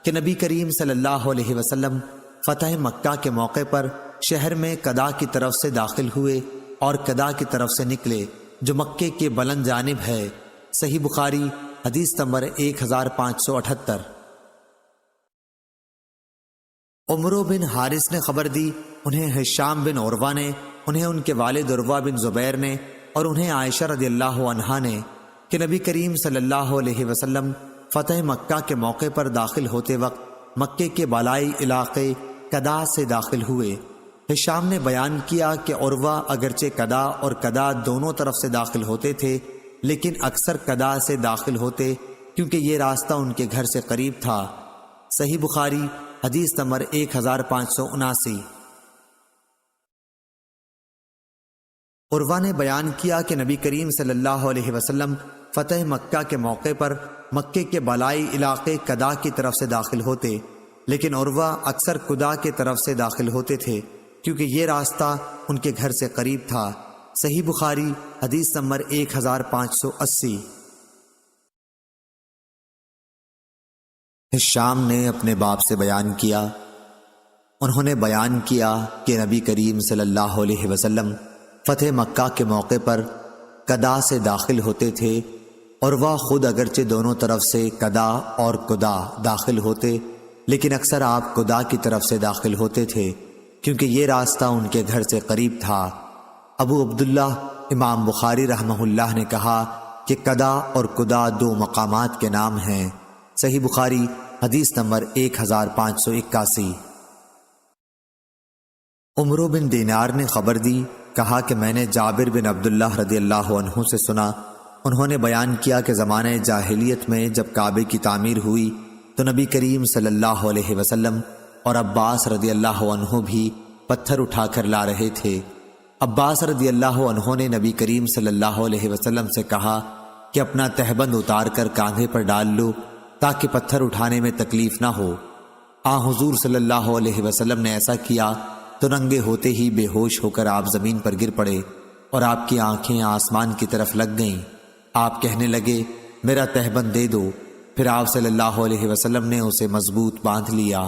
کہ نبی کریم صلی اللہ علیہ وسلم فتح مکہ کے موقع پر شہر میں قدا کی طرف سے داخل ہوئے اور قدا کی طرف سے نکلے جو مکے کے بلند جانب ہے۔ صحیح بخاری حدیث نمبر 1578۔ عمرو بن حارث نے خبر دی، انہیں ہشام بن عروہ نے، انہیں ان کے والد عروہ بن زبیر نے اور انہیں عائشہ رضی اللہ عنہا نے کہ نبی کریم صلی اللہ علیہ وسلم فتح مکہ کے موقع پر داخل ہوتے وقت مکے کے بالائی علاقے قدا سے داخل ہوئے۔ ہشام نے بیان کیا کہ عروہ اگرچہ قدا اور قدا دونوں طرف سے داخل ہوتے تھے لیکن اکثر قدا سے داخل ہوتے کیونکہ یہ راستہ ان کے گھر سے قریب تھا۔ صحیح بخاری حدیث نمبر 1579۔ عروہ نے بیان کیا کہ نبی کریم صلی اللہ علیہ وسلم فتح مکہ کے موقع پر مکے کے بالائی علاقے قدا کی طرف سے داخل ہوتے لیکن عروہ اکثر قدا کے طرف سے داخل ہوتے تھے کیونکہ یہ راستہ ان کے گھر سے قریب تھا۔ صحیح بخاری حدیث نمبر 1580۔ ہشام نے اپنے باپ سے بیان کیا، انہوں نے بیان کیا کہ نبی کریم صلی اللہ علیہ وسلم فتح مکہ کے موقع پر قدا سے داخل ہوتے تھے، اور وہ خود اگرچہ دونوں طرف سے قدا اور قدا داخل ہوتے، لیکن اکثر آپ قدا کی طرف سے داخل ہوتے تھے کیونکہ یہ راستہ ان کے گھر سے قریب تھا۔ ابو عبداللہ امام بخاری رحمہ اللہ نے کہا کہ قدا اور قدا دو مقامات کے نام ہیں۔ صحیح بخاری حدیث نمبر 1581۔ عمرو بن دینار نے خبر دی، کہا کہ میں نے جابر بن عبداللہ رضی اللہ عنہ سے سنا، انہوں نے بیان کیا کہ زمانہ جاہلیت میں جب کعبے کی تعمیر ہوئی تو نبی کریم صلی اللہ علیہ وسلم اور عباس رضی اللہ عنہ بھی پتھر اٹھا کر لا رہے تھے۔ عباس رضی اللہ عنہ نے نبی کریم صلی اللہ علیہ وسلم سے کہا کہ اپنا تہبند اتار کر کاندھے پر ڈال لو تاکہ پتھر اٹھانے میں تکلیف نہ ہو۔ حضور صلی اللہ علیہ وسلم نے ایسا کیا تو ننگے ہوتے ہی بے ہوش ہو کر آپ زمین پر گر پڑے اور آپ کی آنکھیں آسمان کی طرف لگ گئیں۔ آپ کہنے لگے میرا تہبند دے دو، پھر آپ صلی اللہ علیہ وسلم نے اسے مضبوط باندھ لیا۔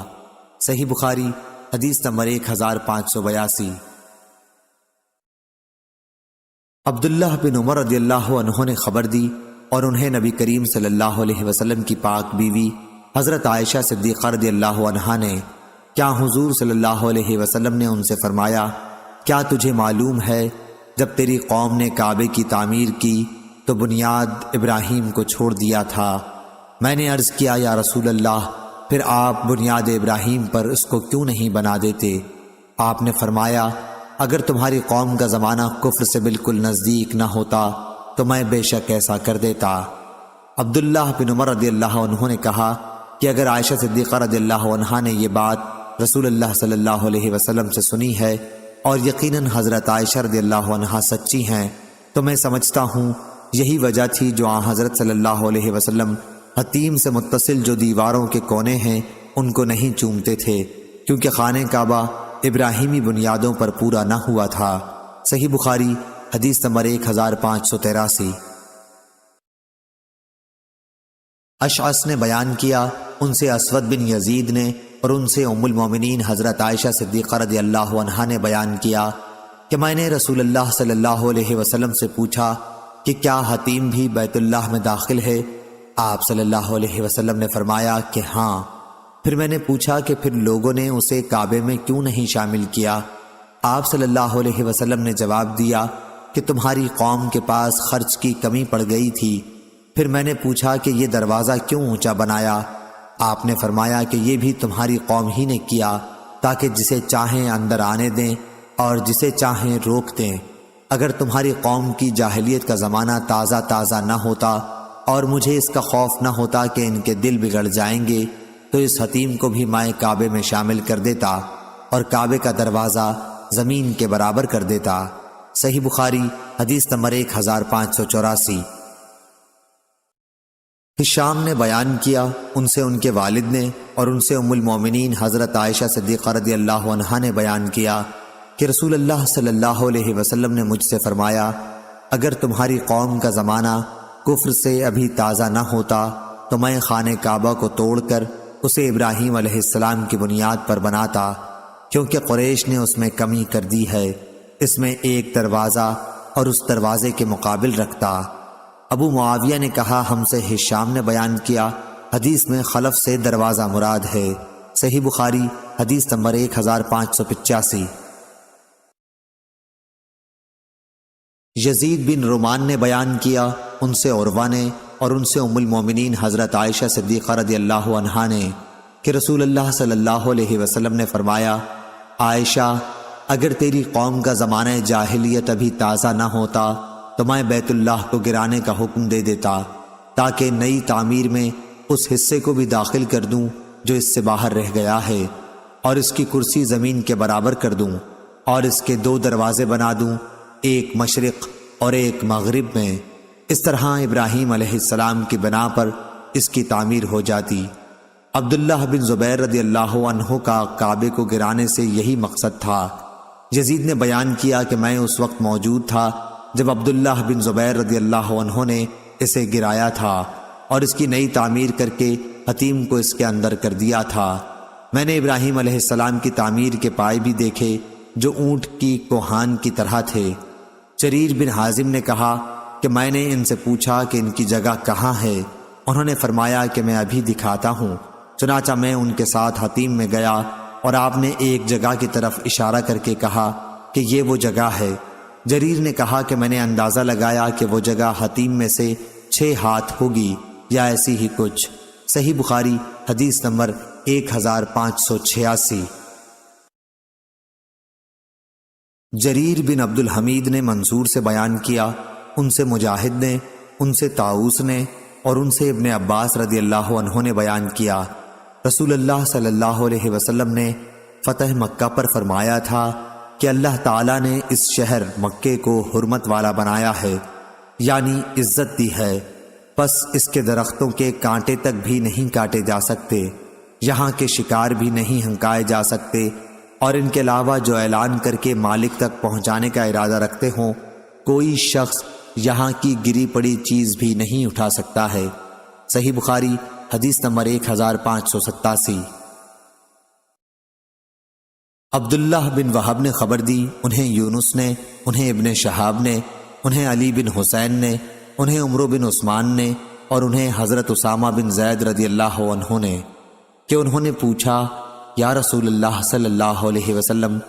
صحیح بخاری حدیث نمبر 1582۔ عبداللہ بن عمر رضی اللہ عنہ نے خبر دی اور انہیں نبی کریم صلی اللہ علیہ وسلم کی پاک بیوی حضرت عائشہ صدیقہ رضی اللہ عنہا نے کیا حضور صلی اللہ علیہ وسلم نے ان سے فرمایا، کیا تجھے معلوم ہے جب تیری قوم نے کعبے کی تعمیر کی تو بنیاد ابراہیم کو چھوڑ دیا تھا؟ میں نے عرض کیا یا رسول اللہ، پھر آپ بنیاد ابراہیم پر اس کو کیوں نہیں بنا دیتے؟ آپ نے فرمایا اگر تمہاری قوم کا زمانہ کفر سے بالکل نزدیک نہ ہوتا تو میں بے شک ایسا کر دیتا۔ عبداللہ بن عمر رضی اللہ عنہ نے کہا کہ اگر عائشہ صدیقہ رضی اللہ عنہا نے یہ بات رسول اللہ صلی اللہ علیہ وسلم سے سنی ہے اور یقیناً حضرت عائشہ رضی اللہ عنہا سچی ہیں تو میں سمجھتا ہوں یہی وجہ تھی جو حضرت صلی اللہ علیہ وسلم حتیم سے متصل جو دیواروں کے کونے ہیں ان کو نہیں چومتے تھے، کیونکہ خانہ کعبہ ابراہیمی بنیادوں پر پورا نہ ہوا تھا۔ صحیح بخاری حدیث نمبر 1583۔ اشعث نے بیان کیا، ان سے اسود بن یزید نے اور ان سے ام المومنین حضرت عائشہ صدیقہ رضی اللہ عنہا نے بیان کیا کہ میں نے رسول اللہ صلی اللہ علیہ وسلم سے پوچھا کہ کیا حتیم بھی بیت اللہ میں داخل ہے؟ آپ صلی اللہ علیہ وسلم نے فرمایا کہ ہاں۔ پھر میں نے پوچھا کہ پھر لوگوں نے اسے کعبے میں کیوں نہیں شامل کیا؟ آپ صلی اللہ علیہ وسلم نے جواب دیا کہ تمہاری قوم کے پاس خرچ کی کمی پڑ گئی تھی۔ پھر میں نے پوچھا کہ یہ دروازہ کیوں اونچا بنایا؟ آپ نے فرمایا کہ یہ بھی تمہاری قوم ہی نے کیا تاکہ جسے چاہیں اندر آنے دیں اور جسے چاہیں روک دیں۔ اگر تمہاری قوم کی جاہلیت کا زمانہ تازہ نہ ہوتا اور مجھے اس کا خوف نہ ہوتا کہ ان کے دل بگڑ جائیں گے تو اس حتیم کو بھی میں کعبے میں شامل کر دیتا اور کعبے کا دروازہ زمین کے برابر کر دیتا۔ صحیح بخاری حدیث نمبر 1584۔ ہشام نے بیان کیا، ان سے ان کے والد نے اور ان سے ام المومنین حضرت عائشہ صدیقہ رضی اللہ عنہا نے بیان کیا کہ رسول اللہ صلی اللہ علیہ وسلم نے مجھ سے فرمایا اگر تمہاری قوم کا زمانہ کفر سے ابھی تازہ نہ ہوتا تو میں خانہ کعبہ کو توڑ کر اسے ابراہیم علیہ السلام کی بنیاد پر بناتا، کیونکہ قریش نے اس میں کمی کر دی ہے، اس میں ایک دروازہ اور اس دروازے کے مقابل رکھتا۔ ابو معاویہ نے کہا ہم سے ہشام نے بیان کیا، حدیث میں خلف سے دروازہ مراد ہے۔ صحیح بخاری حدیث نمبر 1585۔ یزید بن رومان نے بیان کیا، ان سے عروہ نے اور ان سے ام المومنین حضرت عائشہ صدیقہ رضی اللہ عنہا نے کہ رسول اللہ صلی اللہ علیہ وسلم نے فرمایا عائشہ اگر تیری قوم کا زمانہ جاہلیت ابھی تازہ نہ ہوتا تو میں بیت اللہ کو گرانے کا حکم دے دیتا تاکہ نئی تعمیر میں اس حصے کو بھی داخل کر دوں جو اس سے باہر رہ گیا ہے، اور اس کی کرسی زمین کے برابر کر دوں اور اس کے 2 دروازے بنا دوں، ایک مشرق اور ایک مغرب میں۔ اس طرح ابراہیم علیہ السلام کی بنا پر اس کی تعمیر ہو جاتی۔ عبداللہ بن زبیر رضی اللہ عنہ کا کعبے کو گرانے سے یہی مقصد تھا۔ یزید نے بیان کیا کہ میں اس وقت موجود تھا جب عبداللہ بن زبیر رضی اللہ عنہ نے اسے گرایا تھا اور اس کی نئی تعمیر کر کے حتیم کو اس کے اندر کر دیا تھا۔ میں نے ابراہیم علیہ السلام کی تعمیر کے پائے بھی دیکھے جو اونٹ کی کوہان کی طرح تھے۔ جریر بن حازم نے کہا کہ میں نے ان سے پوچھا کہ ان کی جگہ کہاں ہے؟ انہوں نے فرمایا کہ میں ابھی دکھاتا ہوں۔ چنانچہ میں ان کے ساتھ حتیم میں گیا اور آپ نے ایک جگہ کی طرف اشارہ کر کے کہا کہ یہ وہ جگہ ہے۔ جریر نے کہا کہ میں نے اندازہ لگایا کہ وہ جگہ حتیم میں سے 6 ہاتھ ہوگی یا ایسی ہی کچھ۔ صحیح بخاری حدیث نمبر 1586۔ جریر بن عبد الحمید نے منصور سے بیان کیا، ان سے مجاہد نے، ان سے طاؤس نے اور ان سے ابن عباس رضی اللہ عنہ نے بیان کیا، رسول اللہ صلی اللہ علیہ وسلم نے فتح مکہ پر فرمایا تھا کہ اللہ تعالیٰ نے اس شہر مکے کو حرمت والا بنایا ہے، یعنی عزت دی ہے، پس اس کے درختوں کے کانٹے تک بھی نہیں کاٹے جا سکتے، یہاں کے شکار بھی نہیں ہنکائے جا سکتے، اور ان کے علاوہ جو اعلان کر کے مالک تک پہنچانے کا ارادہ رکھتے ہوں کوئی شخص یہاں کی گری پڑی چیز بھی نہیں اٹھا سکتا ہے۔ صحیح بخاری حدیث نمبر 1587۔ عبداللہ بن وہب نے خبر دی، انہیں یونس نے، انہیں ابن شہاب نے، انہیں علی بن حسین نے، انہیں عمرو بن عثمان نے اور انہیں حضرت اسامہ بن زید رضی اللہ عنہ نے کہ انہوں نے پوچھا، یا رسول اللہ صلی اللہ علیہ وسلم،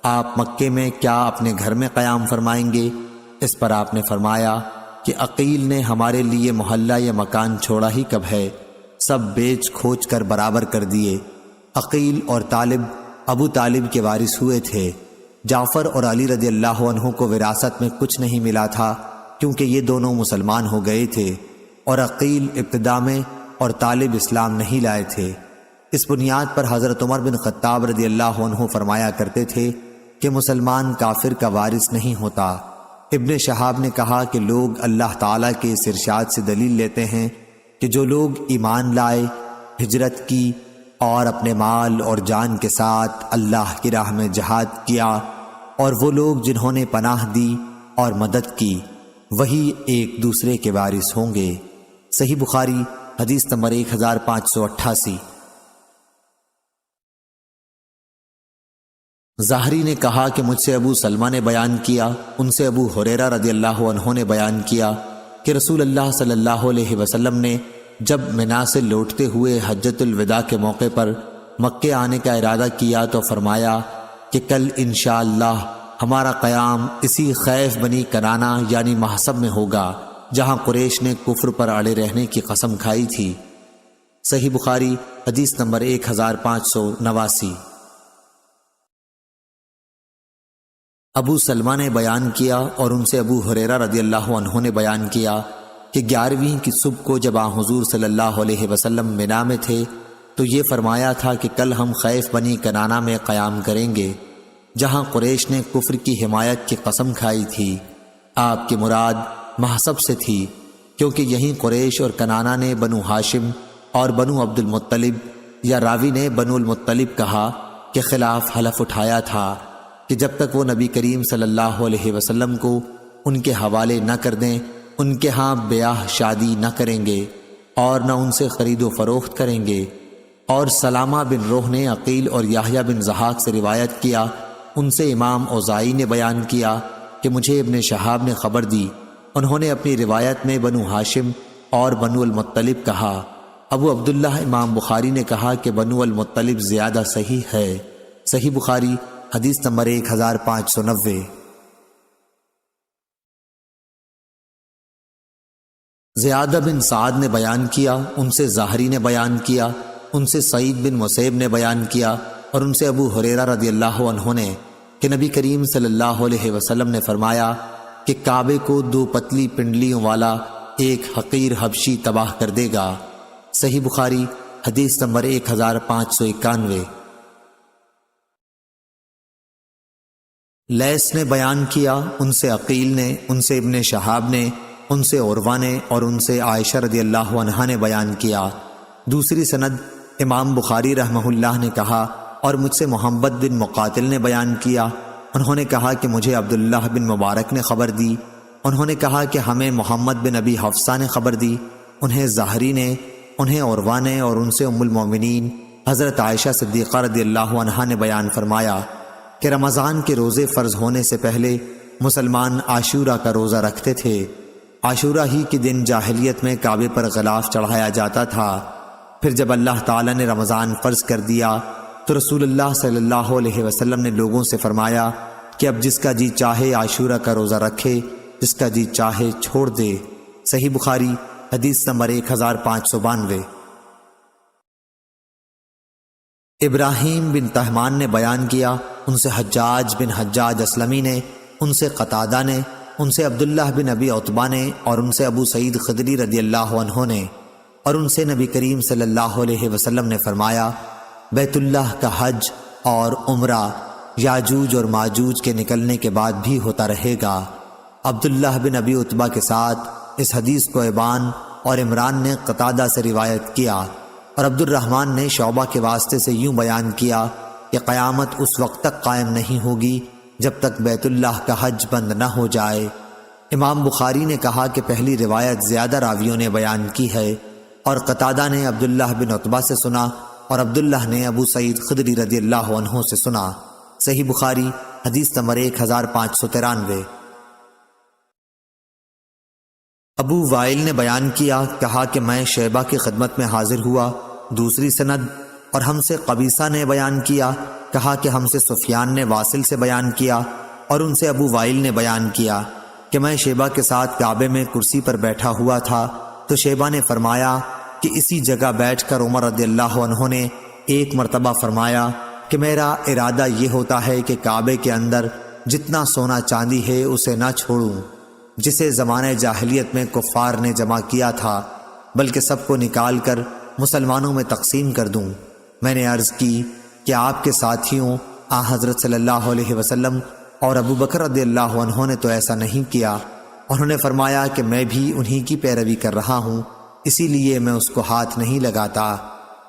آپ مکے میں کیا اپنے گھر میں قیام فرمائیں گے؟ اس پر آپ نے فرمایا کہ عقیل نے ہمارے لیے محلہ یا مکان چھوڑا ہی کب ہے، سب بیچ کھوچ کر برابر کر دیے۔ عقیل اور طالب ابو طالب کے وارث ہوئے تھے۔ جعفر اور علی رضی اللہ عنہ کو وراثت میں کچھ نہیں ملا تھا کیونکہ یہ دونوں مسلمان ہو گئے تھے، اور عقیل ابتدا میں اور طالب اسلام نہیں لائے تھے۔ اس بنیاد پر حضرت عمر بن خطاب رضی اللہ عنہ فرمایا کرتے تھے کہ مسلمان کافر کا وارث نہیں ہوتا۔ ابن شہاب نے کہا کہ لوگ اللہ تعالیٰ کے اس ارشاد سے دلیل لیتے ہیں کہ جو لوگ ایمان لائے، ہجرت کی اور اپنے مال اور جان کے ساتھ اللہ کی راہ میں جہاد کیا، اور وہ لوگ جنہوں نے پناہ دی اور مدد کی، وہی ایک دوسرے کے وارث ہوں گے۔ صحیح بخاری حدیث نمبر 1588۔ ظاہری نے کہا کہ مجھ سے ابو سلمہ نے بیان کیا، ان سے ابو ہریرہ رضی اللہ عنہ نے بیان کیا کہ رسول اللہ صلی اللہ علیہ وسلم نے جب منا سے لوٹتے ہوئے حجۃ الوداع کے موقع پر مکے آنے کا ارادہ کیا تو فرمایا کہ کل انشاءاللہ ہمارا قیام اسی خیف بنی کنانہ یعنی محصب میں ہوگا جہاں قریش نے کفر پر اڑے رہنے کی قسم کھائی تھی۔ صحیح بخاری حدیث نمبر 1589۔ ابو سلمہ نے بیان کیا اور ان سے ابو ہریرہ رضی اللہ عنہ نے بیان کیا کہ 11ویں کی صبح کو جب حضور صلی اللہ علیہ وسلم منا میں تھے تو یہ فرمایا تھا کہ کل ہم خیف بنی کنانہ میں قیام کریں گے جہاں قریش نے کفر کی حمایت کی قسم کھائی تھی۔ آپ کی مراد محصب سے تھی کیونکہ یہیں قریش اور کنانہ نے بنو ہاشم اور بنو عبد المطلب یا راوی نے بنو المطلب کہا کے خلاف حلف اٹھایا تھا کہ جب تک وہ نبی کریم صلی اللہ علیہ وسلم کو ان کے حوالے نہ کر دیں ان کے ہاں بیاہ شادی نہ کریں گے اور نہ ان سے خرید و فروخت کریں گے۔ اور سلامہ بن روح نے عقیل اور یحییٰ بن ضحاک سے روایت کیا، ان سے امام اوزائی نے بیان کیا کہ مجھے ابن شہاب نے خبر دی، انہوں نے اپنی روایت میں بنو ہاشم اور بنو المطلب کہا۔ ابو عبداللہ امام بخاری نے کہا کہ بنو المطلب زیادہ صحیح ہے۔ صحیح بخاری حدیث نمبر 1590۔ زیادہ بن سعد نے بیان کیا، ان سے ظاہری نے بیان کیا، ان سے سعید بن مسیب نے بیان کیا اور ان سے ابو ہریرہ رضی اللہ عنہ نے کہ نبی کریم صلی اللہ علیہ وسلم نے فرمایا کہ کعبے کو 2 پتلی پنڈلیوں والا ایک حقیر حبشی تباہ کر دے گا۔ صحیح بخاری حدیث نمبر 1591۔ لیث نے بیان کیا، ان سے عقیل نے، ان سے ابن شہاب نے، ان سے عروہ نے اور ان سے عائشہ رضی اللہ عنہا نے بیان کیا۔ دوسری سند امام بخاری رحمہ اللہ نے کہا اور مجھ سے محمد بن مقاتل نے بیان کیا، انہوں نے کہا کہ مجھے عبداللہ بن مبارک نے خبر دی، انہوں نے کہا کہ ہمیں محمد بن ابی حفصہ نے خبر دی، انہیں زہری نے، انہیں عروہ نے، اور ان سے ام المومنین حضرت عائشہ صدیقہ رضی اللہ عنہا نے بیان فرمایا کہ رمضان کے روزے فرض ہونے سے پہلے مسلمان عاشورہ کا روزہ رکھتے تھے۔ عاشورہ ہی کے دن جاہلیت میں کعبے پر غلاف چڑھایا جاتا تھا۔ پھر جب اللہ تعالیٰ نے رمضان فرض کر دیا تو رسول اللہ صلی اللہ علیہ وسلم نے لوگوں سے فرمایا کہ اب جس کا جی چاہے عاشورہ کا روزہ رکھے، جس کا جی چاہے چھوڑ دے۔ صحیح بخاری حدیث نمبر 1592۔ ابراہیم بن طہمان نے بیان کیا، ان سے حجاج بن حجاج اسلمی نے، ان سے قتادہ نے، ان سے عبداللہ بن ابی عتبہ نے، اور ان سے ابو سعید خدری رضی اللہ عنہ نے، اور ان سے نبی کریم صلی اللہ علیہ وسلم نے فرمایا بیت اللہ کا حج اور عمرہ یاجوج اور ماجوج کے نکلنے کے بعد بھی ہوتا رہے گا۔ عبداللہ بن ابی عتبہ کے ساتھ اس حدیث کو ابان اور عمران نے قتادہ سے روایت کیا، اور عبد الرحمن نے شعبہ کے واسطے سے یوں بیان کیا کہ قیامت اس وقت تک قائم نہیں ہوگی جب تک بیت اللہ کا حج بند نہ ہو جائے۔ امام بخاری نے کہا کہ پہلی روایت زیادہ راویوں نے بیان کی ہے، اور قتادہ نے عبداللہ بن عتبہ سے سنا، اور عبداللہ نے ابو سعید خدری رضی اللہ عنہ سے سنا۔ صحیح بخاری حدیث نمبر 1593۔ ابو وائل نے بیان کیا، کہا کہ میں شیبہ کی خدمت میں حاضر ہوا۔ دوسری سند، اور ہم سے قبیصہ نے بیان کیا، کہا کہ ہم سے سفیان نے واصل سے بیان کیا، اور ان سے ابو وائل نے بیان کیا کہ میں شیبہ کے ساتھ کعبے میں کرسی پر بیٹھا ہوا تھا، تو شیبہ نے فرمایا کہ اسی جگہ بیٹھ کر عمر رضی اللہ عنہ نے ایک مرتبہ فرمایا کہ میرا ارادہ یہ ہوتا ہے کہ کعبے کے اندر جتنا سونا چاندی ہے اسے نہ چھوڑوں جسے زمانہ جاہلیت میں کفار نے جمع کیا تھا، بلکہ سب کو نکال کر مسلمانوں میں تقسیم کر دوں۔ میں نے عرض کی کہ آپ کے ساتھیوں حضرت صلی اللہ علیہ وسلم اور ابو بکر رضی اللہ عنہ نے تو ایسا نہیں کیا۔ انہوں نے فرمایا کہ میں بھی انہی کی پیروی کر رہا ہوں، اسی لیے میں اس کو ہاتھ نہیں لگاتا۔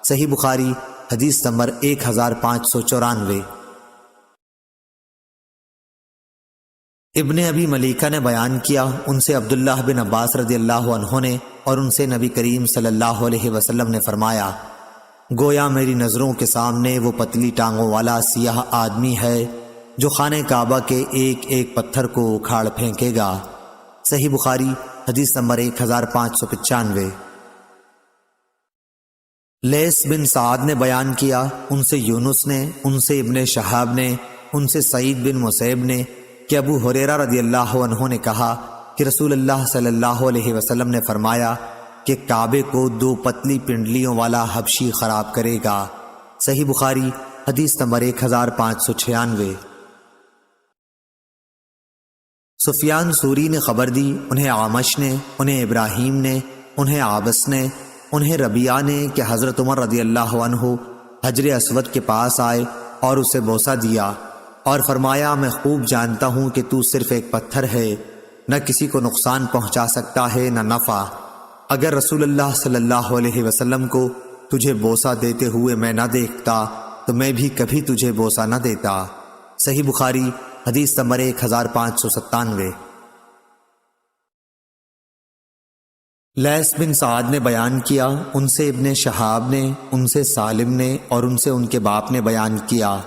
صحیح بخاری حدیث نمبر 1594۔ ابن ابی ملیکہ نے بیان کیا، ان سے عبداللہ بن عباس رضی اللہ عنہ نے، اور ان سے نبی کریم صلی اللہ علیہ وسلم نے فرمایا گویا میری نظروں کے سامنے وہ پتلی ٹانگوں والا سیاہ آدمی ہے جو خانہ کعبہ کے ایک ایک پتھر کو اکھاڑ پھینکے گا۔ صحیح بخاری حدیث نمبر 1595۔ لیث بن سعد نے بیان کیا، ان سے یونس نے، ان سے ابن شہاب نے، ان سے سعید بن مسیب نے کہ ابو ہریرہ رضی اللہ عنہ نے کہا کہ رسول اللہ صلی اللہ علیہ وسلم نے فرمایا کہ کعبے کو 2 پتلی پنڈلیوں والا حبشی خراب کرے گا۔ صحیح بخاری حدیث نمبر 1596۔ سفیان سوری نے خبر دی، انہیں اعمش نے، انہیں ابراہیم نے، انہیں عابس نے، انہیں ربیعہ نے کہ حضرت عمر رضی اللہ عنہ حجر اسود کے پاس آئے اور اسے بوسہ دیا اور فرمایا میں خوب جانتا ہوں کہ تو صرف ایک پتھر ہے، نہ کسی کو نقصان پہنچا سکتا ہے نہ نفع۔ اگر رسول اللہ صلی اللہ علیہ وسلم کو تجھے بوسہ دیتے ہوئے میں نہ دیکھتا تو میں بھی کبھی تجھے بوسہ نہ دیتا۔ صحیح بخاری حدیث نمبر 1597۔ لیث بن سعد نے بیان کیا، ان سے ابن شہاب نے، ان سے سالم نے، اور ان سے ان کے باپ نے بیان کیا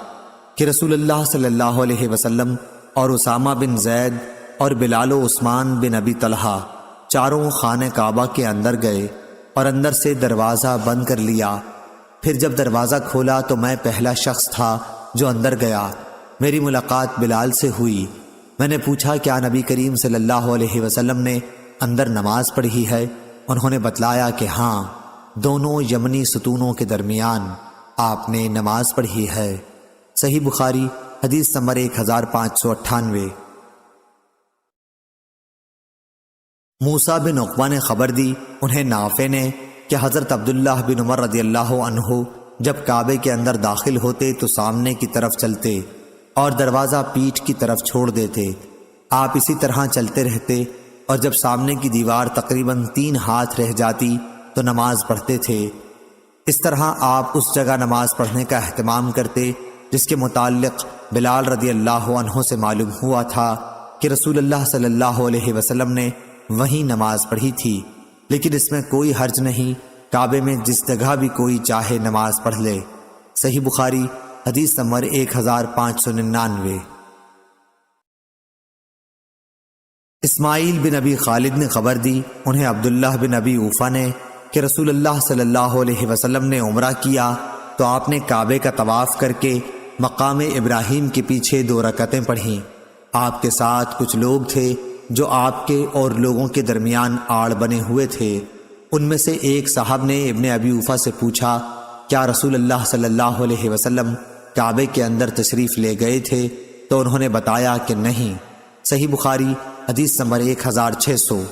کہ رسول اللہ صلی اللہ علیہ وسلم اور اسامہ بن زید اور بلال و عثمان بن ابی طلحہ چاروں خانہ کعبہ کے اندر گئے اور اندر سے دروازہ بند کر لیا۔ پھر جب دروازہ کھولا تو میں پہلا شخص تھا جو اندر گیا۔ میری ملاقات بلال سے ہوئی۔ میں نے پوچھا کیا نبی کریم صلی اللہ علیہ وسلم نے اندر نماز پڑھی ہے؟ انہوں نے بتلایا کہ ہاں، دونوں یمنی ستونوں کے درمیان آپ نے نماز پڑھی ہے۔ صحیح بخاری حدیث نمبر 1598۔ موسیٰ بن عقبہ نے خبر دی، انہیں نافع نے کہ حضرت عبداللہ بن عمر رضی اللہ عنہ جب کعبے کے اندر داخل ہوتے تو سامنے کی طرف چلتے اور دروازہ پیٹھ کی طرف چھوڑ دیتے۔ آپ اسی طرح چلتے رہتے اور جب سامنے کی دیوار تقریباً 3 ہاتھ رہ جاتی تو نماز پڑھتے تھے۔ اس طرح آپ اس جگہ نماز پڑھنے کا اہتمام کرتے جس کے متعلق بلال رضی اللہ عنہ سے معلوم ہوا تھا کہ رسول اللہ صلی اللہ علیہ وسلم نے وہیں نماز پڑھی تھی، لیکن اس میں کوئی حرج نہیں، کعبے میں جس جگہ بھی کوئی چاہے نماز پڑھ لے۔ صحیح بخاری حدیث نمبر 1599۔ اسماعیل بن ابی خالد نے خبر دی، انہیں عبداللہ بن ابی اوفا نے، کہ رسول اللہ صلی اللہ علیہ وسلم نے عمرہ کیا تو آپ نے کعبے کا طواف کر کے مقام ابراہیم کے پیچھے 2 رکعتیں پڑھیں۔ آپ کے ساتھ کچھ لوگ تھے جو آپ کے اور لوگوں کے درمیان آڑ بنے ہوئے تھے۔ ان میں سے ایک صاحب نے ابن ابی اوفا سے پوچھا، کیا رسول اللہ صلی اللہ علیہ وسلم کعبے کے اندر تشریف لے گئے تھے؟ تو انہوں نے بتایا کہ نہیں۔ صحیح بخاری حدیث نمبر 1600۔